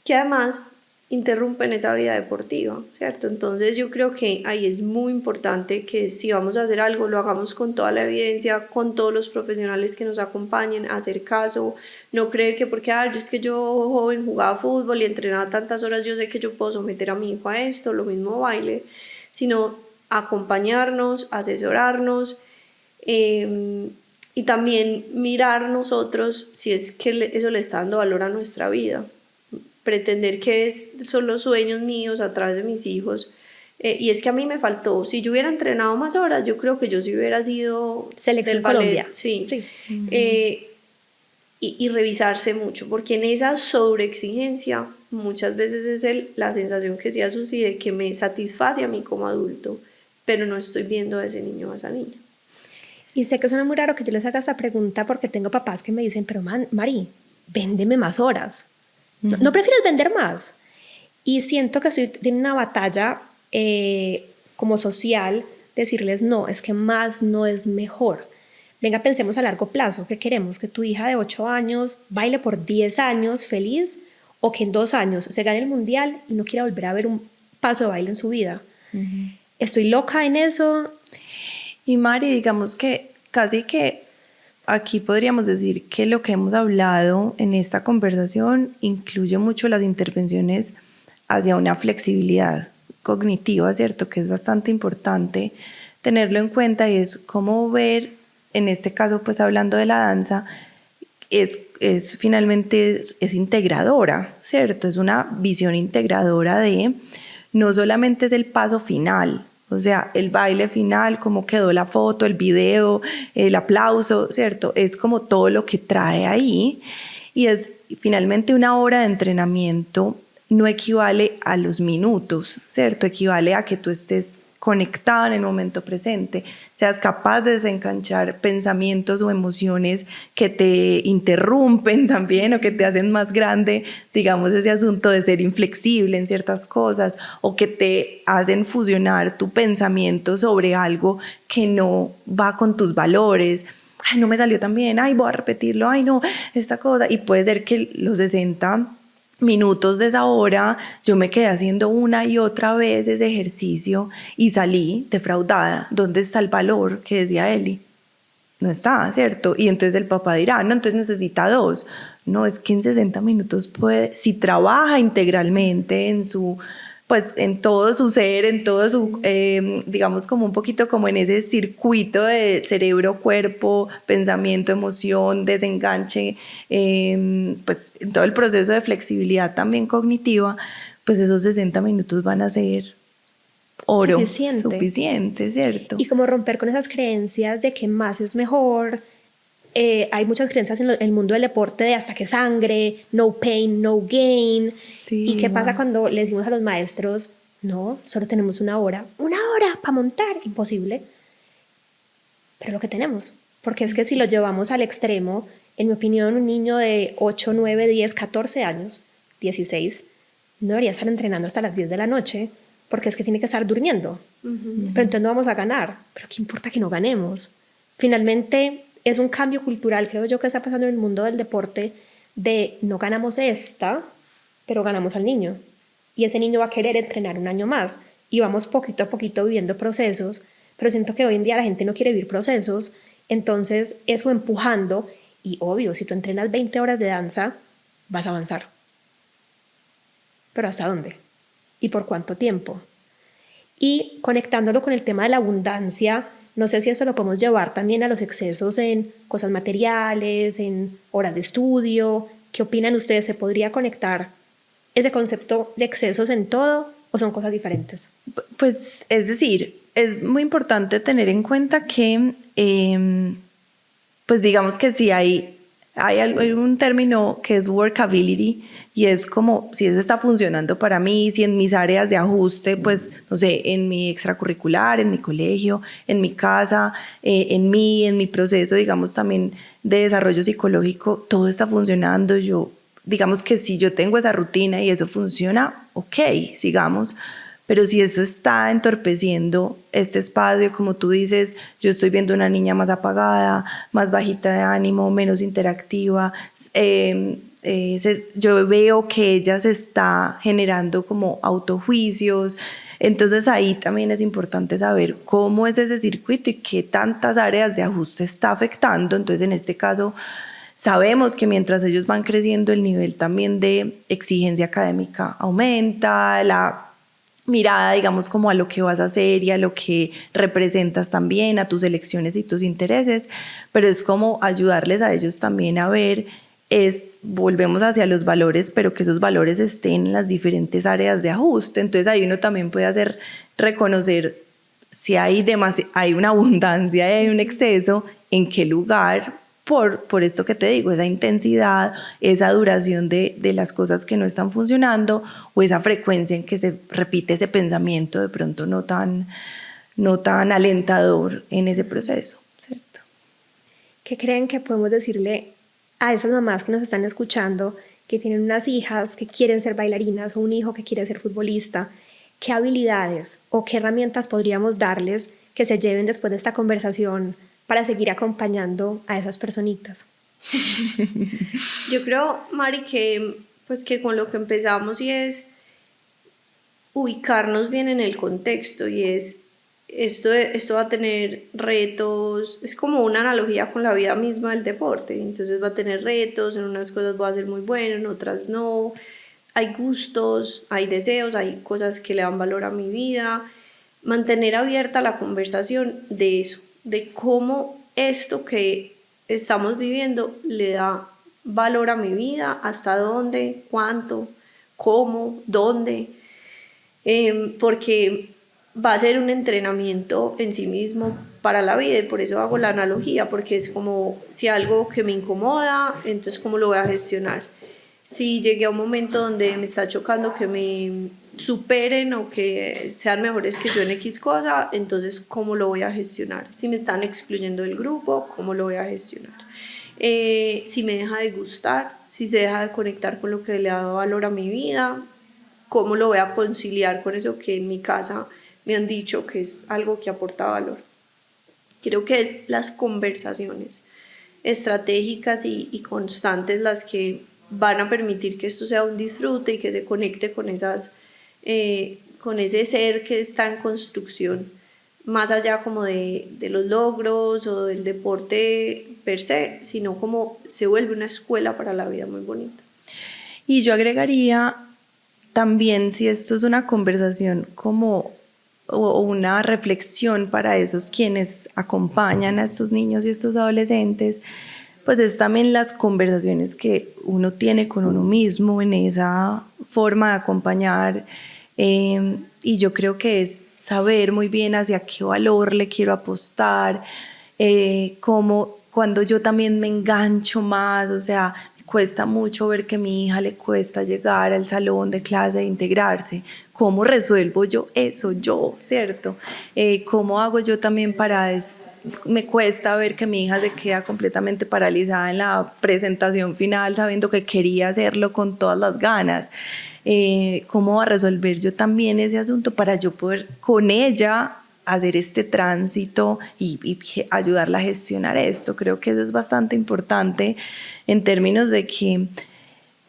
Speaker 1: que además interrumpen esa vida deportiva, ¿cierto? Entonces yo creo que ahí es muy importante que si vamos a hacer algo, lo hagamos con toda la evidencia, con todos los profesionales que nos acompañen, hacer caso, no creer que porque es que yo joven jugaba fútbol y entrenaba tantas horas, yo sé que yo puedo someter a mi hijo a esto, lo mismo baile, sino acompañarnos, asesorarnos, y también mirar nosotros si es que eso le está dando valor a nuestra vida. Pretender que son los sueños míos a través de mis hijos, y es que a mí me faltó, si yo hubiera entrenado más horas, yo creo que yo sí hubiera sido
Speaker 2: Selección
Speaker 1: del ballet,
Speaker 2: Colombia.
Speaker 1: sí. Y revisarse mucho, porque en esa sobreexigencia muchas veces es la sensación que se sucede, que me satisface a mí como adulto, pero no estoy viendo a ese niño o a esa niña.
Speaker 2: Y sé que suena muy raro que yo les haga esta pregunta porque tengo papás que me dicen, pero Mari, véndeme más horas. ¿No prefieres vender más? Y siento que estoy en una batalla como social, decirles no, es que más no es mejor. Venga, pensemos a largo plazo. ¿Qué queremos? ¿Que tu hija de 8 años baile por 10 años feliz? ¿O que en 2 años se gane el mundial y no quiera volver a ver un paso de baile en su vida? ¿Estoy loca en eso?
Speaker 3: Y Mari, digamos que casi que aquí podríamos decir que lo que hemos hablado en esta conversación incluye mucho las intervenciones hacia una flexibilidad cognitiva, ¿cierto? Que es bastante importante tenerlo en cuenta, y es cómo ver, en este caso, pues hablando de la danza, finalmente es integradora, ¿cierto? Es una visión integradora de, no solamente es el paso final, o sea, el baile final, cómo quedó la foto, el video, el aplauso, ¿cierto? Es como todo lo que trae ahí, y es finalmente una hora de entrenamiento no equivale a los minutos, ¿cierto? Equivale a que tú estés conectado en el momento presente, seas capaz de desenganchar pensamientos o emociones que te interrumpen también o que te hacen más grande, digamos, ese asunto de ser inflexible en ciertas cosas, o que te hacen fusionar tu pensamiento sobre algo que no va con tus valores. Ay, no me salió tan bien, ay, voy a repetirlo, ay, no, esta cosa. Y puede ser que los 60 minutos de esa hora yo me quedé haciendo una y otra vez ese ejercicio y salí defraudada. ¿Dónde está el valor que decía Eli? No está, ¿cierto? Y entonces el papá dirá, no, entonces necesita 2. No, es que en 60 minutos puede, si trabaja integralmente en su, pues en todo su ser, en todo su, digamos, como un poquito como en ese circuito de cerebro, cuerpo, pensamiento, emoción, desenganche, pues en todo el proceso de flexibilidad también cognitiva, pues esos 60 minutos van a ser oro suficiente, ¿cierto?
Speaker 2: Y como romper con esas creencias de que más es mejor. Hay muchas creencias en el mundo del deporte de hasta que sangre, no pain, no gain.
Speaker 3: Sí,
Speaker 2: ¿Y qué pasa cuando le decimos a los maestros, no, solo tenemos una hora para montar? Imposible. Pero lo que tenemos. Porque es que si lo llevamos al extremo, en mi opinión, un niño de 8, 9, 10, 14 años, 16, no debería estar entrenando hasta las 10 de la noche, porque es que tiene que estar durmiendo. Pero entonces no vamos a ganar. Pero ¿qué importa que no ganemos? Finalmente es un cambio cultural, creo yo, que está pasando en el mundo del deporte, de no ganamos pero ganamos al niño. Y ese niño va a querer entrenar un año más. Y vamos poquito a poquito viviendo procesos, pero siento que hoy en día la gente no quiere vivir procesos, entonces eso empujando, y obvio, si tú entrenas 20 horas de danza, vas a avanzar. ¿Pero hasta dónde? ¿Y por cuánto tiempo? Y conectándolo con el tema de la abundancia, no sé si eso lo podemos llevar también a los excesos en cosas materiales, en horas de estudio. ¿Qué opinan ustedes? ¿Se podría conectar ese concepto de excesos en todo o son cosas diferentes?
Speaker 3: Pues es decir, es muy importante tener en cuenta que, pues digamos que si hay un término que es workability, y es como si eso está funcionando para mí, si en mis áreas de ajuste, pues no sé, en mi extracurricular, en mi colegio, en mi casa, en mi proceso, digamos, también de desarrollo psicológico, todo está funcionando. Yo, digamos que si yo tengo esa rutina y eso funciona, ok, sigamos. Pero si eso está entorpeciendo este espacio, como tú dices, yo estoy viendo una niña más apagada, más bajita de ánimo, menos interactiva, yo veo que ella se está generando como autojuicios. Entonces ahí también es importante saber cómo es ese circuito y qué tantas áreas de ajuste está afectando. Entonces en este caso sabemos que mientras ellos van creciendo, el nivel también de exigencia académica aumenta, la mirada, digamos, como a lo que vas a hacer y a lo que representas también, a tus elecciones y tus intereses, pero es como ayudarles a ellos también a ver, volvemos hacia los valores, pero que esos valores estén en las diferentes áreas de ajuste. Entonces ahí uno también puede reconocer si hay una abundancia y hay un exceso, en qué lugar, por esto que te digo, esa intensidad, esa duración de las cosas que no están funcionando, o esa frecuencia en que se repite ese pensamiento de pronto no tan alentador en ese proceso, ¿cierto?
Speaker 2: ¿Qué creen que podemos decirle a esas mamás que nos están escuchando, que tienen unas hijas que quieren ser bailarinas o un hijo que quiere ser futbolista? ¿Qué habilidades o qué herramientas podríamos darles que se lleven después de esta conversación para seguir acompañando a esas personitas?
Speaker 1: Yo creo, Mari, que con lo que empezamos y es ubicarnos bien en el contexto, y es esto va a tener retos, es como una analogía con la vida misma del deporte, entonces va a tener retos, en unas cosas va a ser muy bueno, en otras no, hay gustos, hay deseos, hay cosas que le dan valor a mi vida, mantener abierta la conversación de eso, de cómo esto que estamos viviendo le da valor a mi vida, hasta dónde, cuánto, cómo, dónde, porque va a ser un entrenamiento en sí mismo para la vida y por eso hago la analogía, porque es como si algo que me incomoda, entonces cómo lo voy a gestionar. Si llegué a un momento donde me está chocando que me superen o que sean mejores que yo en X cosa, entonces cómo lo voy a gestionar. Si me están excluyendo del grupo, cómo lo voy a gestionar. Si me deja de gustar, si se deja de conectar con lo que le ha dado valor a mi vida, cómo lo voy a conciliar con eso que en mi casa me han dicho que es algo que aporta valor. Creo que es las conversaciones estratégicas y constantes las que van a permitir que esto sea un disfrute y que se conecte con con ese ser que está en construcción, más allá como de los logros o del deporte per se, sino como se vuelve una escuela para la vida muy bonita.
Speaker 3: Y yo agregaría también, si esto es una conversación como o una reflexión para esos quienes acompañan a estos niños y estos adolescentes, pues es también las conversaciones que uno tiene con uno mismo en esa forma de acompañar, y yo creo que es saber muy bien hacia qué valor le quiero apostar, como cuando yo también me engancho más, o sea, cuesta mucho ver que a mi hija le cuesta llegar al salón de clase e integrarse. ¿Cómo resuelvo yo eso yo, cierto? ¿Cómo hago yo también me cuesta ver que mi hija se queda completamente paralizada en la presentación final sabiendo que quería hacerlo con todas las ganas? ¿Cómo va a resolver yo también ese asunto para yo poder con ella hacer este tránsito y ayudarla a gestionar esto? Creo que eso es bastante importante en términos de que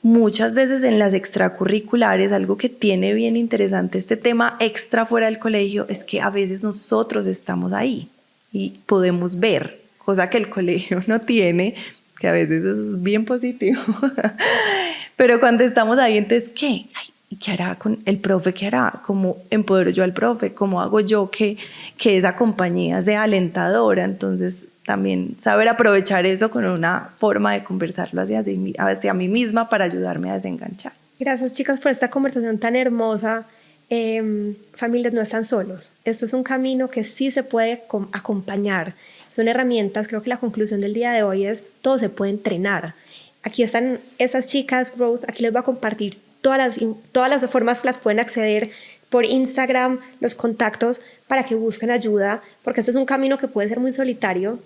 Speaker 3: muchas veces en las extracurriculares, algo que tiene bien interesante este tema extra fuera del colegio, es que a veces nosotros estamos ahí y podemos ver, cosa que el colegio no tiene, que a veces eso es bien positivo. Pero cuando estamos ahí, entonces, ¿qué? Ay, ¿qué hará con el profe? ¿Qué hará? ¿Cómo empodero yo al profe? ¿Cómo hago yo que esa compañía sea alentadora? Entonces, también saber aprovechar eso con una forma de conversarlo hacia mí misma para ayudarme a desenganchar.
Speaker 2: Gracias, chicas, por esta conversación tan hermosa. Familias no están solos. Esto es un camino que sí se puede acompañar. Son herramientas. Creo que la conclusión del día de hoy es todo se puede entrenar. Aquí están esas chicas, Growth. Aquí les voy a compartir todas las formas que las pueden acceder por Instagram, los contactos para que busquen ayuda, porque este es un camino que puede ser muy solitario,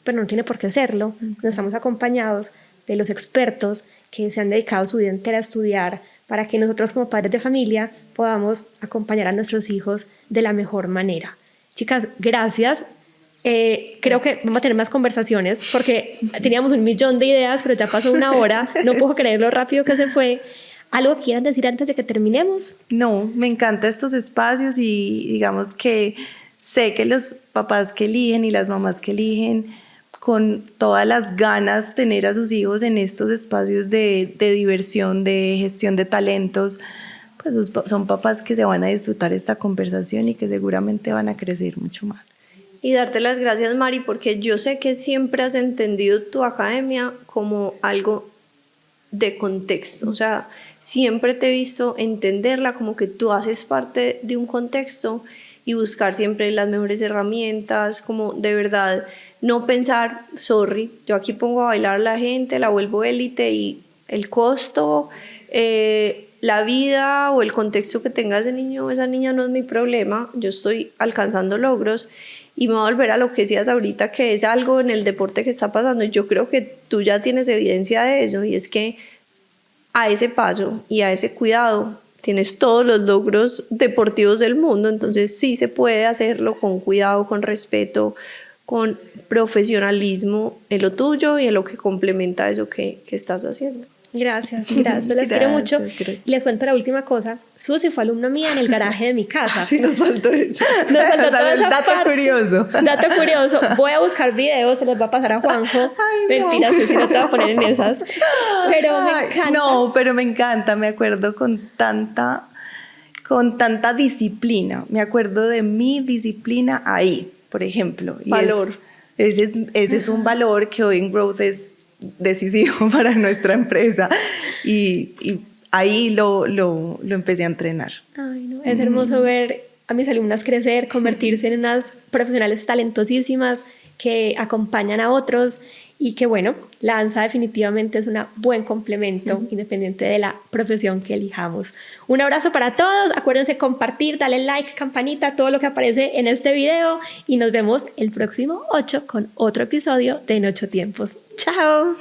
Speaker 2: pero no tiene por qué serlo. Cuando estamos acompañados de los expertos que se han dedicado su vida entera a estudiar para que nosotros como padres de familia podamos acompañar a nuestros hijos de la mejor manera. Chicas, gracias. Creo que vamos a tener más conversaciones porque teníamos 1.000.000 de ideas, pero ya pasó 1 hora. No puedo creer lo rápido que se fue. ¿Algo que quieran decir antes de que terminemos?
Speaker 3: No, me encantan estos espacios y digamos que sé que los papás que eligen y las mamás que eligen con todas las ganas tener a sus hijos en estos espacios de diversión, de gestión de talentos, pues son papás que se van a disfrutar esta conversación y que seguramente van a crecer mucho más.
Speaker 1: Y darte las gracias, Mari, porque yo sé que siempre has entendido tu academia como algo de contexto, o sea, siempre te he visto entenderla como que tú haces parte de un contexto y buscar siempre las mejores herramientas, como de verdad no pensar, sorry, yo aquí pongo a bailar a la gente, la vuelvo élite y el costo, la vida o el contexto que tenga ese niño o esa niña no es mi problema, yo estoy alcanzando logros. Y me voy a volver a lo que decías ahorita, que es algo en el deporte que está pasando, y yo creo que tú ya tienes evidencia de eso, y es que a ese paso y a ese cuidado tienes todos los logros deportivos del mundo, entonces sí se puede hacerlo con cuidado, con respeto, con profesionalismo en lo tuyo y en lo que complementa eso que estás haciendo.
Speaker 2: Gracias, les quiero mucho.
Speaker 3: Gracias.
Speaker 2: Y les cuento la última cosa. Susi fue alumna mía en el garaje de mi casa.
Speaker 1: Sí, nos faltó eso.
Speaker 2: Nos faltó toda esa
Speaker 3: Dato
Speaker 2: parte.
Speaker 3: curioso.
Speaker 2: Dato curioso. Voy a buscar videos, se los va a pasar a Juanjo.
Speaker 3: Ay, no.
Speaker 2: Mentira, Susi, no te voy a poner en esas. Pero me
Speaker 3: Ay,
Speaker 2: encanta.
Speaker 3: No, pero me encanta, me acuerdo con tanta disciplina. Me acuerdo de mi disciplina ahí, por ejemplo. Y
Speaker 1: Valor.
Speaker 3: Ese es un valor que hoy en Growth es decisivo para nuestra empresa. Y ahí lo empecé a entrenar.
Speaker 2: Ay, no, es hermoso ver a mis alumnas crecer, convertirse en unas profesionales talentosísimas que acompañan a otros y que, bueno, la danza definitivamente es un buen complemento independiente de la profesión que elijamos. Un abrazo para todos, acuérdense compartir, darle like, campanita, todo lo que aparece en este video y nos vemos el próximo 8 con otro episodio de En 8 Tiempos. ¡Chao!